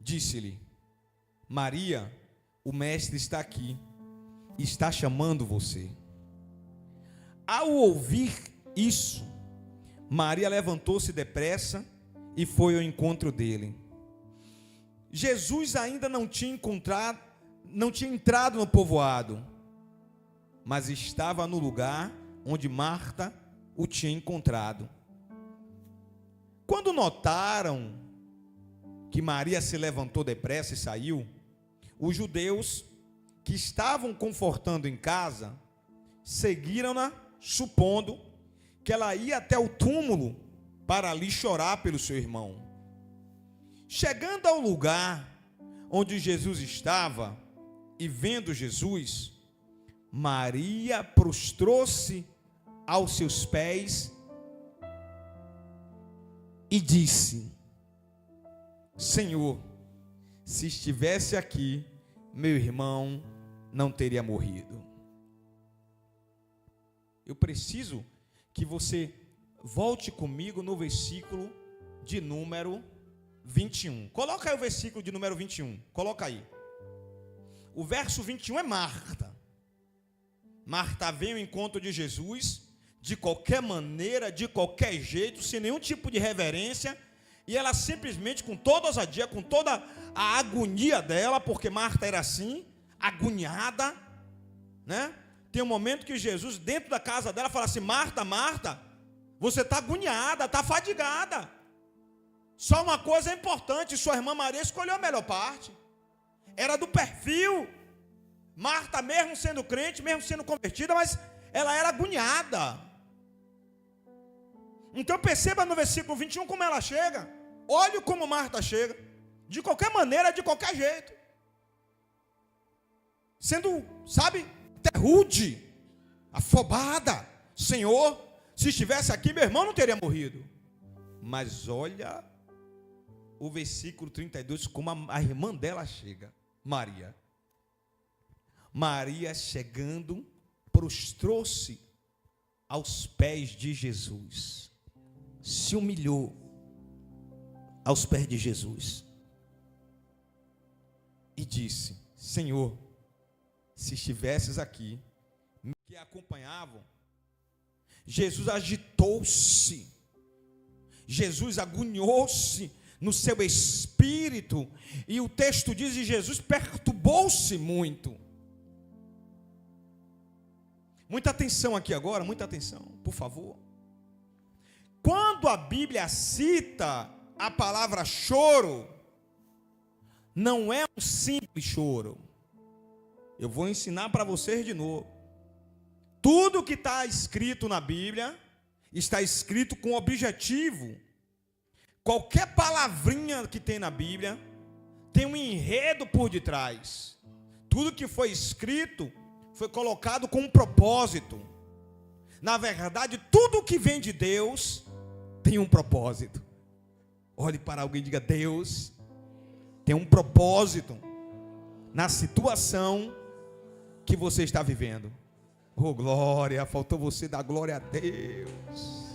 disse-lhe: Maria, o mestre está aqui, está chamando você. Ao ouvir isso, Maria levantou-se depressa e foi ao encontro dele. Jesus ainda não tinha entrado no povoado, mas estava no lugar onde Marta o tinha encontrado. Quando notaram que Maria se levantou depressa e saiu, os judeus que estavam confortando em casa seguiram-na, supondo que ela ia até o túmulo para ali chorar pelo seu irmão. Chegando ao lugar onde Jesus estava e vendo Jesus, Maria prostrou-se aos seus pés e disse: Senhor, se estivesse aqui, meu irmão não teria morrido. Eu preciso que você volte comigo no versículo de número 21. Coloca aí o versículo de número 21. Coloca aí. O verso 21 é Marta. Marta veio ao encontro de Jesus de qualquer maneira, de qualquer jeito, sem nenhum tipo de reverência, e ela simplesmente, com toda a ousadia, com toda a agonia dela, porque Marta era assim, agoniada, né? Tem um momento que Jesus, dentro da casa dela, fala assim: Marta, Marta, você está agoniada, está fadigada. Só uma coisa é importante: sua irmã Maria escolheu a melhor parte, era do perfil. Marta, mesmo sendo crente, mesmo sendo convertida, mas ela era agoniada. Então perceba no versículo 21 como ela chega. Olhe como Marta chega, de qualquer maneira, de qualquer jeito, sendo, sabe, até rude, afobada. Senhor, se estivesse aqui, meu irmão não teria morrido. Mas olha o versículo 32, como a irmã dela chega, Maria. Maria, chegando, prostrou-se aos pés de Jesus, se humilhou aos pés de Jesus e disse: Senhor, se estivesses aqui, que acompanhavam, Jesus agitou-se, Jesus agoniou-se no seu espírito, e o texto diz que Jesus perturbou-se muito. Muita atenção aqui agora, muita atenção, por favor. Quando a Bíblia cita a palavra choro, não é um simples choro. Eu vou ensinar para vocês de novo. Tudo que está escrito na Bíblia, está escrito com objetivo. Qualquer palavrinha que tem na Bíblia, tem um enredo por detrás. Tudo que foi escrito, foi colocado com um propósito. Na verdade, tudo que vem de Deus tem um propósito. Olhe para alguém e diga: Deus tem um propósito na situação que você está vivendo. Oh, glória, faltou você dar glória a Deus.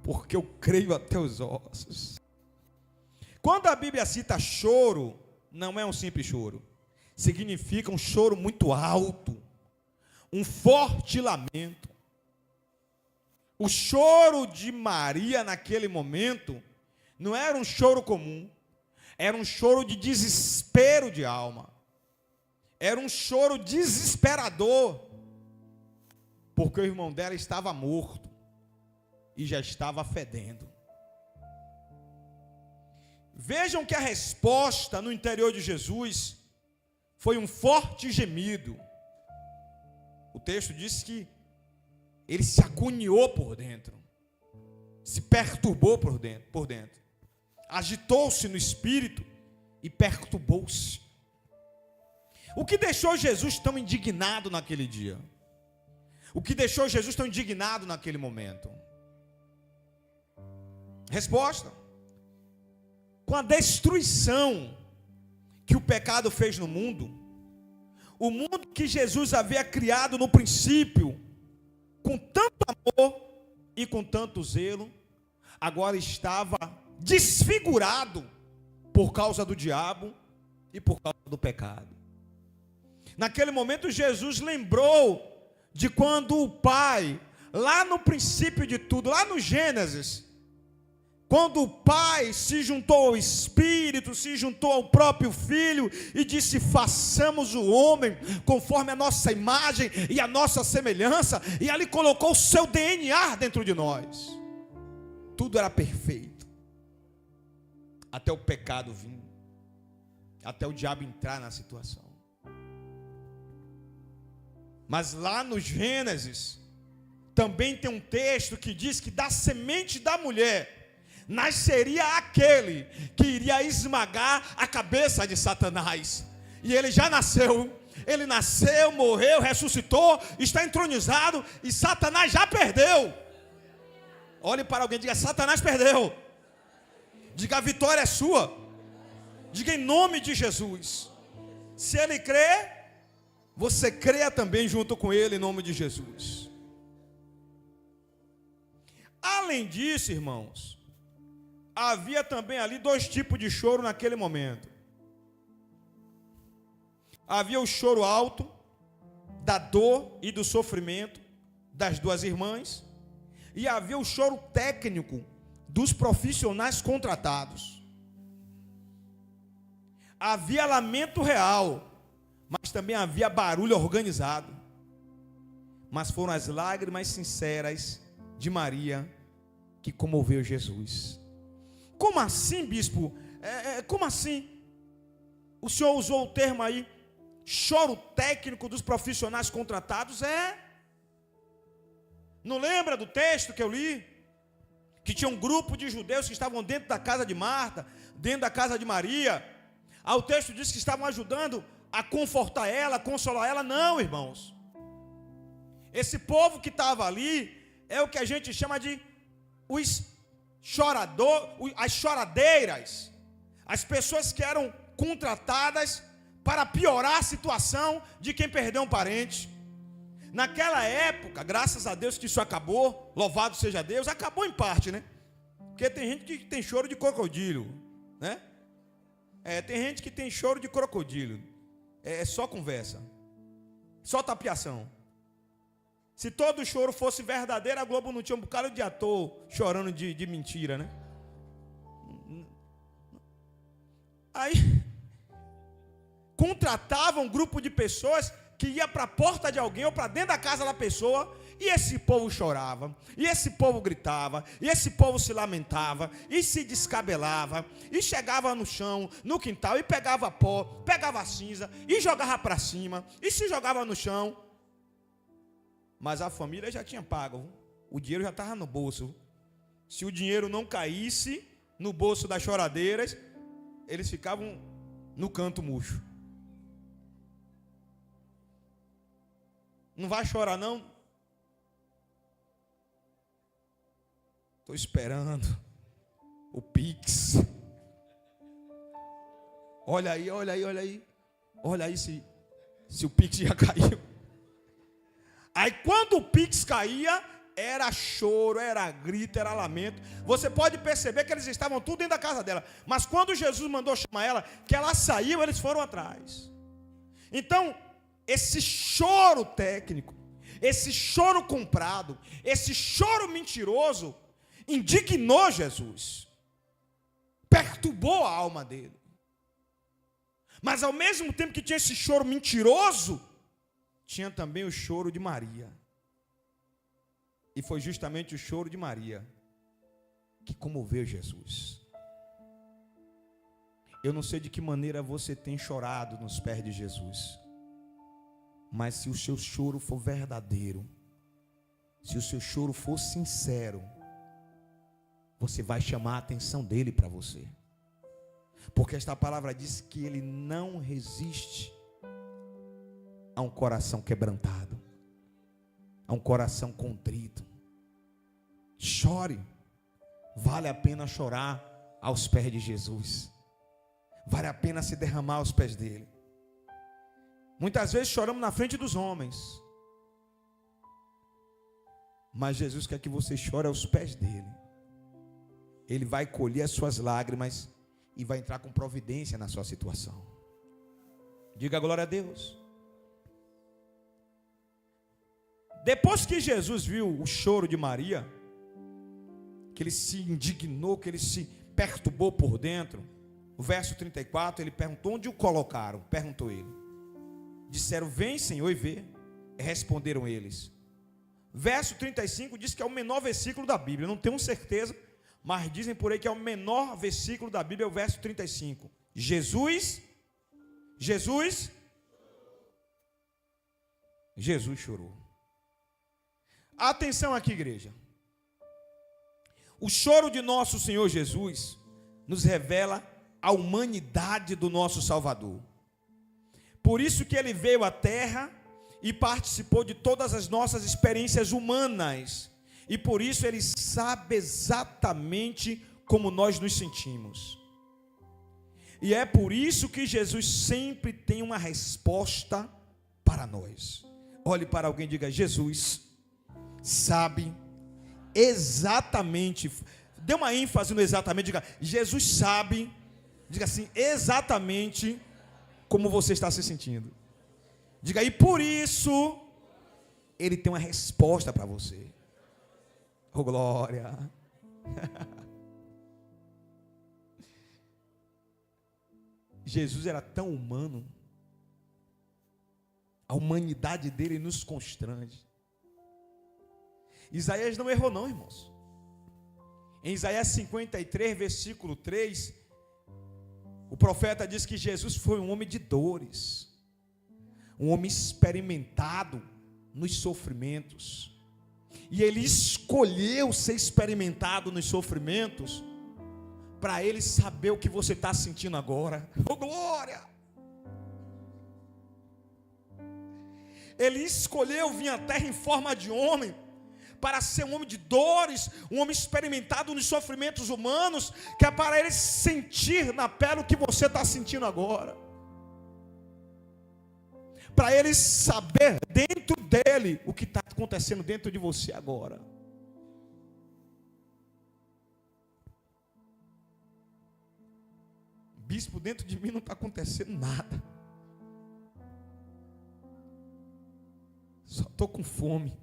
Porque eu creio até os ossos. Quando a Bíblia cita choro, não é um simples choro. Significa um choro muito alto, um forte lamento. O choro de Maria naquele momento não era um choro comum, era um choro de desespero de alma. Era um choro desesperador, porque o irmão dela estava morto e já estava fedendo. Vejam que a resposta no interior de Jesus foi um forte gemido. O texto diz que ele se agoniou por dentro, se perturbou por dentro, agitou-se no espírito e perturbou-se. O que deixou Jesus tão indignado naquele dia? O que deixou Jesus tão indignado naquele momento? Resposta: com a destruição que o pecado fez no mundo, o mundo que Jesus havia criado no princípio, com tanto amor e com tanto zelo, agora estava desfigurado por causa do diabo e por causa do pecado. Naquele momento Jesus lembrou de quando o Pai, lá no princípio de tudo, lá no Gênesis, quando o Pai se juntou ao Espírito, se juntou ao próprio Filho e disse: façamos o homem conforme a nossa imagem e a nossa semelhança, e ali colocou o seu DNA dentro de nós. Tudo era perfeito, até o pecado vir, até o diabo entrar na situação. Mas lá no Gênesis também tem um texto que diz que da semente da mulher nasceria aquele que iria esmagar a cabeça de Satanás. E ele já nasceu. Ele nasceu, morreu, ressuscitou, está entronizado e Satanás já perdeu. Olhe para alguém e diga: Satanás perdeu. Diga: a vitória é sua. Diga em nome de Jesus. Se ele crê, você creia também junto com ele em nome de Jesus. Além disso, irmãos, havia também ali dois tipos de choro naquele momento. Havia o choro alto, da dor e do sofrimento das duas irmãs, e havia o choro técnico dos profissionais contratados. Havia lamento real, mas também havia barulho organizado. Mas foram as lágrimas sinceras de Maria que comoveu Jesus. Como assim, bispo? Como assim? O senhor usou o termo aí, choro técnico dos profissionais contratados? Não lembra do texto que eu li? Que tinha um grupo de judeus que estavam dentro da casa de Marta, dentro da casa de Maria. O texto diz que estavam ajudando a confortar ela, a consolar ela. Não, irmãos. Esse povo que estava ali é o que a gente chama de as choradeiras, as pessoas que eram contratadas para piorar a situação de quem perdeu um parente. Naquela época, graças a Deus que isso acabou, louvado seja Deus, acabou em parte, né? Porque tem gente que tem choro de crocodilo, né? Tem gente que tem choro de crocodilo, é só conversa, só tapiação. Se todo choro fosse verdadeiro, a Globo não tinha um bocado de ator chorando de mentira, né? Aí, contratavam um grupo de pessoas que ia para a porta de alguém ou para dentro da casa da pessoa, e esse povo chorava, e esse povo gritava, e esse povo se lamentava, e se descabelava, e chegava no chão, no quintal, e pegava pó, pegava cinza, e jogava para cima, e se jogava no chão. Mas a família já tinha pago, o dinheiro já estava no bolso. Se o dinheiro não caísse no bolso das choradeiras, eles ficavam no canto murcho. Não vai chorar não? Estou esperando o Pix. Olha aí, olha aí, olha aí. Olha aí se Se o Pix já caiu. Aí quando o Pix caía, era choro, era grito, era lamento. Você pode perceber que eles estavam tudo dentro da casa dela. Mas quando Jesus mandou chamar ela, que ela saiu, eles foram atrás. Então, esse choro técnico, esse choro comprado, esse choro mentiroso, indignou Jesus. Perturbou a alma dele. Mas ao mesmo tempo que tinha esse choro mentiroso, tinha também o choro de Maria. E foi justamente o choro de Maria que comoveu Jesus. Eu não sei de que maneira você tem chorado nos pés de Jesus, mas se o seu choro for verdadeiro, se o seu choro for sincero, você vai chamar a atenção dele para você. Porque esta palavra diz que ele não resiste a um coração quebrantado, a um coração contrito. Chore. Vale a pena chorar aos pés de Jesus. Vale a pena se derramar aos pés dele. Muitas vezes choramos na frente dos homens, mas Jesus quer que você chore aos pés dele. Ele vai colher as suas lágrimas e vai entrar com providência na sua situação. Diga glória a Deus. Depois que Jesus viu o choro de Maria, que ele se indignou, que ele se perturbou por dentro, no verso 34, ele perguntou: onde o colocaram? Perguntou ele. Disseram: vem, Senhor, e vê. Responderam eles. Verso 35 diz que é o menor versículo da Bíblia, eu não tenho certeza, mas dizem por aí que é o menor versículo da Bíblia, é o verso 35. Jesus chorou. Atenção aqui, igreja. O choro de nosso Senhor Jesus nos revela a humanidade do nosso Salvador. Por isso que ele veio à terra e participou de todas as nossas experiências humanas. E por isso ele sabe exatamente como nós nos sentimos. E é por isso que Jesus sempre tem uma resposta para nós. Olhe para alguém e diga: Jesus sabe exatamente. Dê uma ênfase no exatamente. Diga: Jesus sabe. Diga assim: exatamente como você está se sentindo. Diga: e por isso ele tem uma resposta para você. Oh, glória. Jesus era tão humano. A humanidade dele nos constrange. Isaías não errou não, irmãos. Em Isaías 53, versículo 3, o profeta diz que Jesus foi um homem de dores, um homem experimentado nos sofrimentos. E ele escolheu ser experimentado nos sofrimentos para ele saber o que você está sentindo agora. Oh, glória! Ele escolheu vir à terra em forma de homem para ser um homem de dores, um homem experimentado nos sofrimentos humanos, que é para ele sentir na pele o que você está sentindo agora. Para ele saber dentro dele o que está acontecendo dentro de você agora. Bispo, dentro de mim não está acontecendo nada. Só estou com fome.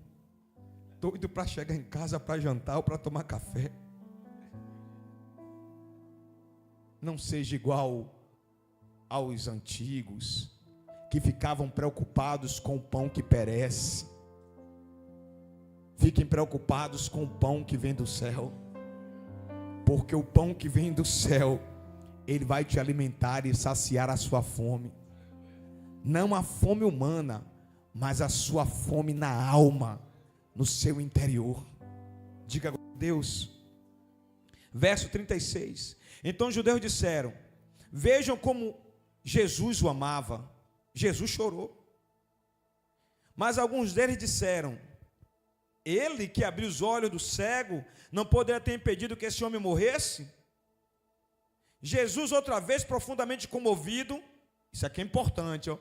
Doido para chegar em casa para jantar ou para tomar café. Não seja igual aos antigos, que ficavam preocupados com o pão que perece. Fiquem preocupados com o pão que vem do céu, porque o pão que vem do céu, ele vai te alimentar e saciar a sua fome. Não a fome humana, mas a sua fome na alma, no seu interior. Diga a Deus. Verso 36. Então os judeus disseram: vejam como Jesus o amava. Jesus chorou. Mas alguns deles disseram: ele que abriu os olhos do cego não poderia ter impedido que esse homem morresse? Jesus, outra vez profundamente comovido, isso aqui é importante, ó,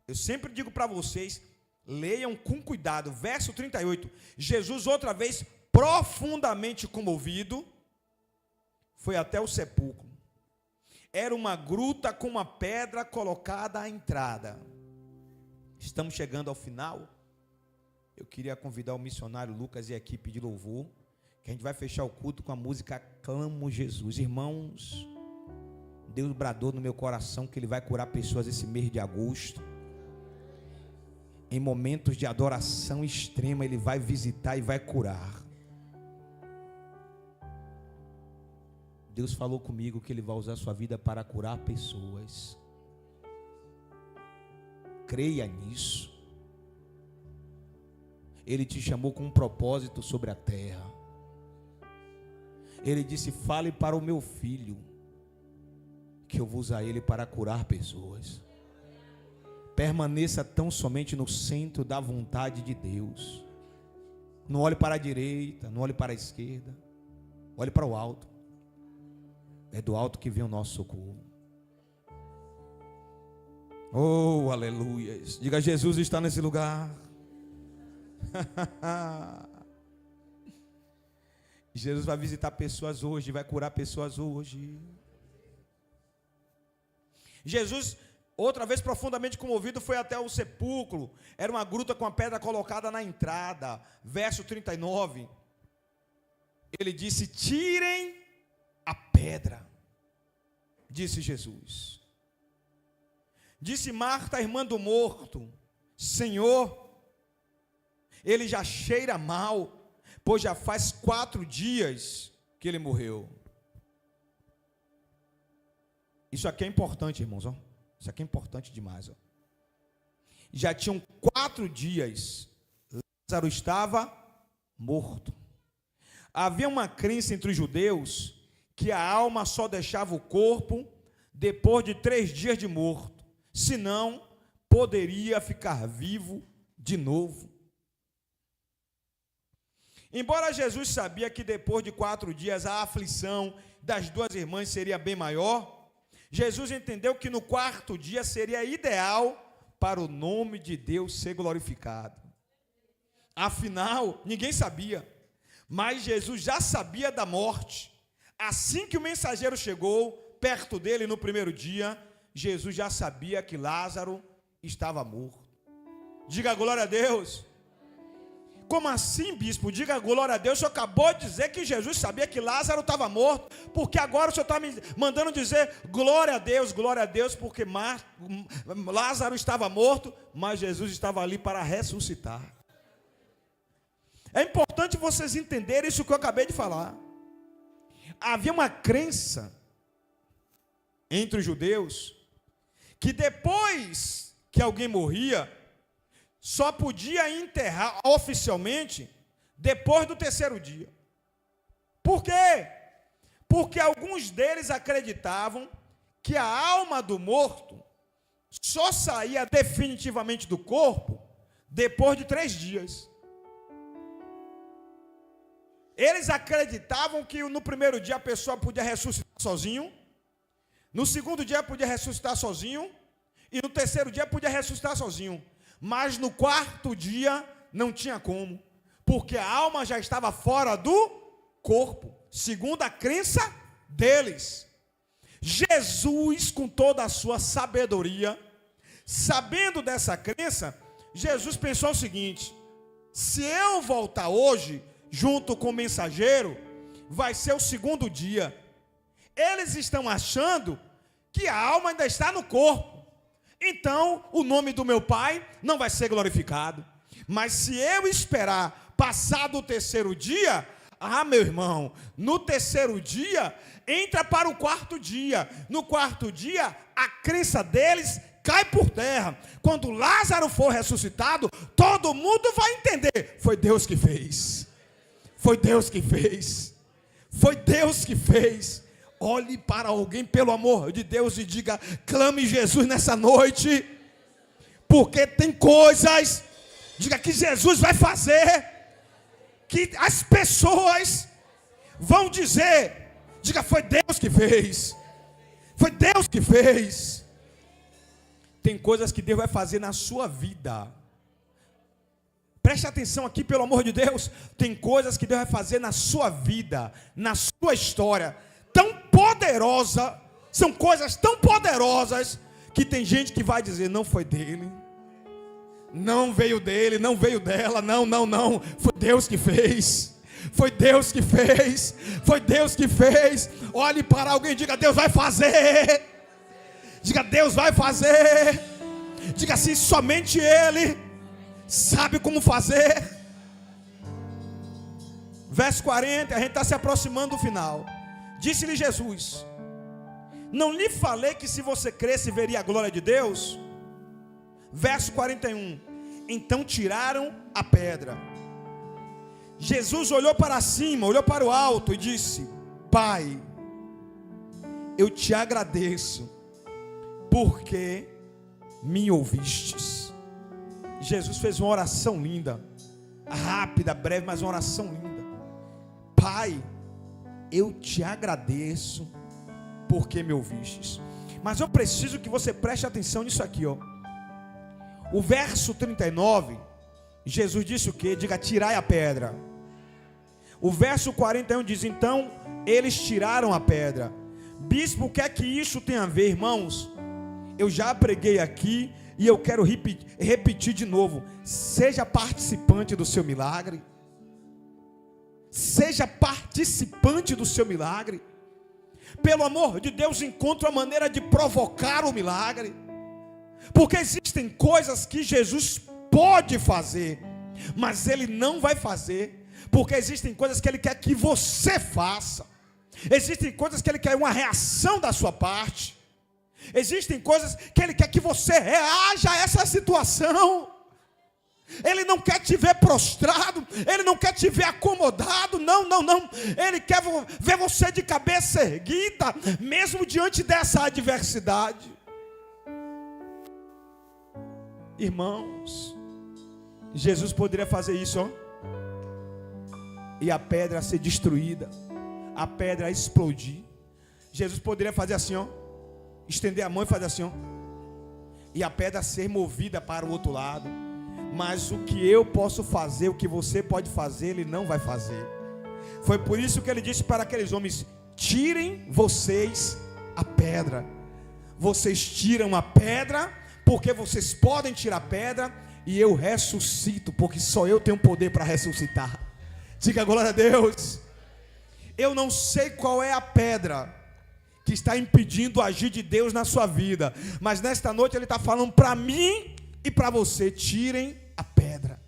Eu sempre digo para vocês, leiam com cuidado. Verso 38. Jesus, outra vez, profundamente comovido, foi até o sepulcro. Era uma gruta com uma pedra colocada à entrada. Estamos chegando ao final. Eu queria convidar o missionário Lucas e a equipe de louvor, que a gente vai fechar o culto com a música Clamo Jesus. Irmãos, Deus bradou no meu coração que Ele vai curar pessoas esse mês de agosto. Em momentos de adoração extrema, Ele vai visitar e vai curar. Deus falou comigo que Ele vai usar a sua vida para curar pessoas. Creia nisso. Ele te chamou com um propósito sobre a terra. Ele disse: fale para o meu filho, que eu vou usar ele para curar pessoas. Permaneça tão somente no centro da vontade de Deus. Não olhe para a direita, não olhe para a esquerda. Olhe para o alto. É do alto que vem o nosso socorro. Oh, aleluia. Diga: Jesus está nesse lugar. Jesus vai visitar pessoas hoje, vai curar pessoas hoje. Jesus, outra vez profundamente comovido, foi até o sepulcro. Era uma gruta com a pedra colocada na entrada. Verso 39. Ele disse: tirem a pedra. Disse Jesus. Disse Marta, irmã do morto: Senhor, ele já cheira mal, pois já faz 4 dias que ele morreu. Isso aqui é importante, irmãos, ó. Isso aqui é importante demais, ó. Já tinham 4 dias, Lázaro estava morto. Havia uma crença entre os judeus que a alma só deixava o corpo depois de 3 dias de morto, senão poderia ficar vivo de novo. Embora Jesus sabia que depois de 4 dias a aflição das 2 irmãs seria bem maior, Jesus entendeu que no 4º dia seria ideal para o nome de Deus ser glorificado. Afinal, ninguém sabia, mas Jesus já sabia da morte. Assim que o mensageiro chegou perto dele no 1º dia, Jesus já sabia que Lázaro estava morto. Diga glória a Deus. Como assim, bispo? Diga glória a Deus. O senhor acabou de dizer que Jesus sabia que Lázaro estava morto, porque agora o senhor está me mandando dizer glória a Deus, porque Lázaro estava morto, mas Jesus estava ali para ressuscitar. É importante vocês entenderem isso que eu acabei de falar. Havia uma crença entre os judeus que depois que alguém morria, só podia enterrar oficialmente depois do 3º dia. Por quê? Porque alguns deles acreditavam que a alma do morto só saía definitivamente do corpo depois de 3 dias. Eles acreditavam que no 1º dia a pessoa podia ressuscitar sozinho, no 2º dia podia ressuscitar sozinho, e no 3º dia podia ressuscitar sozinho. Mas no 4º dia não tinha como, porque a alma já estava fora do corpo, segundo a crença deles. Jesus, com toda a sua sabedoria, sabendo dessa crença, Jesus pensou o seguinte: se eu voltar hoje, junto com o mensageiro, vai ser o 2º dia. Eles estão achando que a alma ainda está no corpo. Então, o nome do meu Pai não vai ser glorificado. Mas se eu esperar passar do 3º dia, meu irmão, no 3º dia, entra para o 4º dia. No 4º dia, a crença deles cai por terra. Quando Lázaro for ressuscitado, todo mundo vai entender: foi Deus que fez. Foi Deus que fez. Foi Deus que fez. Olhe para alguém, pelo amor de Deus, e diga: clame Jesus nessa noite, porque tem coisas, diga, que Jesus vai fazer, que as pessoas vão dizer, diga: foi Deus que fez. Foi Deus que fez. tem coisas que Deus vai fazer na sua vida. Preste atenção aqui, pelo amor de Deus. Tem coisas que Deus vai fazer na sua vida, na sua história, tão poderosa. São coisas tão poderosas que tem gente que vai dizer: não foi dele, não veio dele, não veio dela, não, foi Deus que fez. Foi Deus que fez. Foi Deus que fez. Olhe para alguém e diga: Deus vai fazer. Diga: Deus vai fazer. Diga assim: somente Ele sabe como fazer. Verso 40, a gente está se aproximando do final. Disse-lhe Jesus: não lhe falei que se você cresce veria a glória de Deus? Verso 41, então tiraram a pedra. Jesus olhou para cima, olhou para o alto e disse: Pai, eu te agradeço, porque me ouvistes. Jesus fez uma oração linda, rápida, breve, mas uma oração linda. Pai, eu te agradeço, porque me ouvistes. Mas eu preciso que você preste atenção nisso aqui, ó. O verso 39, Jesus disse o quê? Diga: tirai a pedra. O verso 41 diz: então eles tiraram a pedra. Bispo, o que é que isso tem a ver, irmãos? Eu já preguei aqui e eu quero repetir de novo. Seja participante do seu milagre. Seja participante do seu milagre. Pelo amor de Deus, encontre uma maneira de provocar o milagre. Porque existem coisas que Jesus pode fazer, mas Ele não vai fazer. Porque existem coisas que Ele quer que você faça. Existem coisas que Ele quer uma reação da sua parte. Existem coisas que Ele quer que você reaja a essa situação. Ele não quer te ver prostrado. Ele não quer te ver acomodado. Não. Ele quer ver você de cabeça erguida, mesmo diante dessa adversidade. Irmãos, Jesus poderia fazer isso, ó, e a pedra ser destruída, a pedra explodir. Jesus poderia fazer assim, ó, estender a mão e fazer assim, ó, e a pedra ser movida para o outro lado. Mas o que eu posso fazer, o que você pode fazer, Ele não vai fazer. Foi por isso que Ele disse para aqueles homens: tirem vocês a pedra. Vocês tiram a pedra, porque vocês podem tirar a pedra, e eu ressuscito, porque só eu tenho poder para ressuscitar. Diga glória a Deus. Eu não sei qual é a pedra que está impedindo o agir de Deus na sua vida, mas nesta noite Ele está falando para mim e para você: tirem a pedra.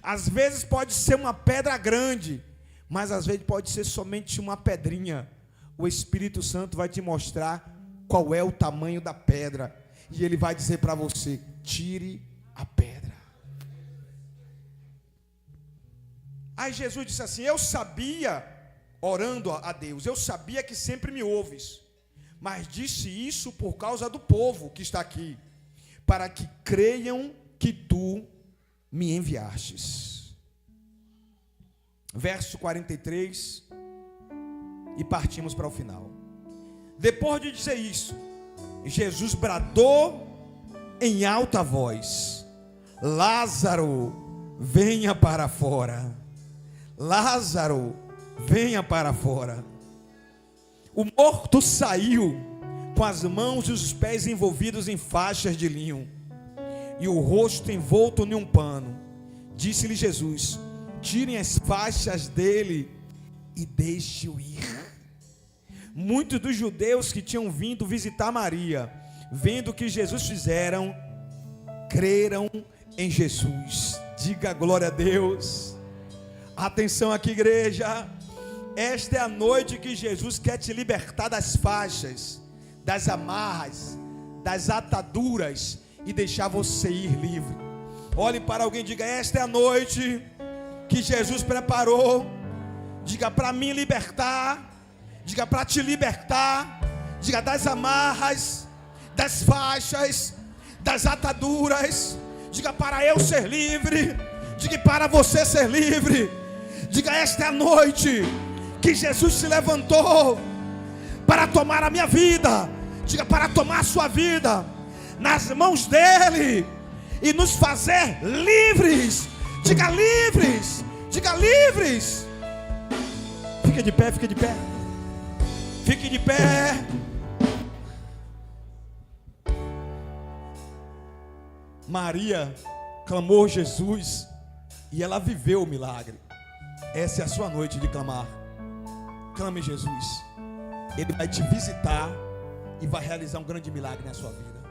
Às vezes pode ser uma pedra grande, mas às vezes pode ser somente uma pedrinha. O Espírito Santo vai te mostrar qual é o tamanho da pedra, e Ele vai dizer para você: tire a pedra. Aí Jesus disse assim: eu sabia, orando a Deus, eu sabia que sempre me ouves, mas disse isso por causa do povo que está aqui, para que creiam que tu me enviastes. Verso 43, e partimos para o final. Depois de dizer isso, Jesus bradou em alta voz: Lázaro, venha para fora. Lázaro, venha para fora. O morto saiu com as mãos e os pés envolvidos em faixas de linho, e o rosto envolto em um pano. Disse-lhe Jesus: tirem as faixas dele e deixe-o ir. Muitos dos judeus que tinham vindo visitar Maria, vendo o que Jesus fizeram, creram em Jesus. Diga glória a Deus. Atenção aqui, igreja. Esta é a noite que Jesus quer te libertar das faixas, das amarras, das ataduras, e deixar você ir livre. Olhe para alguém e diga: esta é a noite que Jesus preparou. Diga: para me libertar. Diga: para te libertar. Diga: das amarras, das faixas, das ataduras. Diga: para eu ser livre. Diga: para você ser livre. Diga: esta é a noite que Jesus se levantou para tomar a minha vida. Diga: para tomar a sua vida. nas mãos dele e nos fazer livres. Diga livres, diga livres. Fique de pé, fique de pé. Fique de pé. Maria clamou Jesus e ela viveu o milagre. Essa é a sua noite de clamar. Clame Jesus. Ele vai te visitar e vai realizar um grande milagre na sua vida.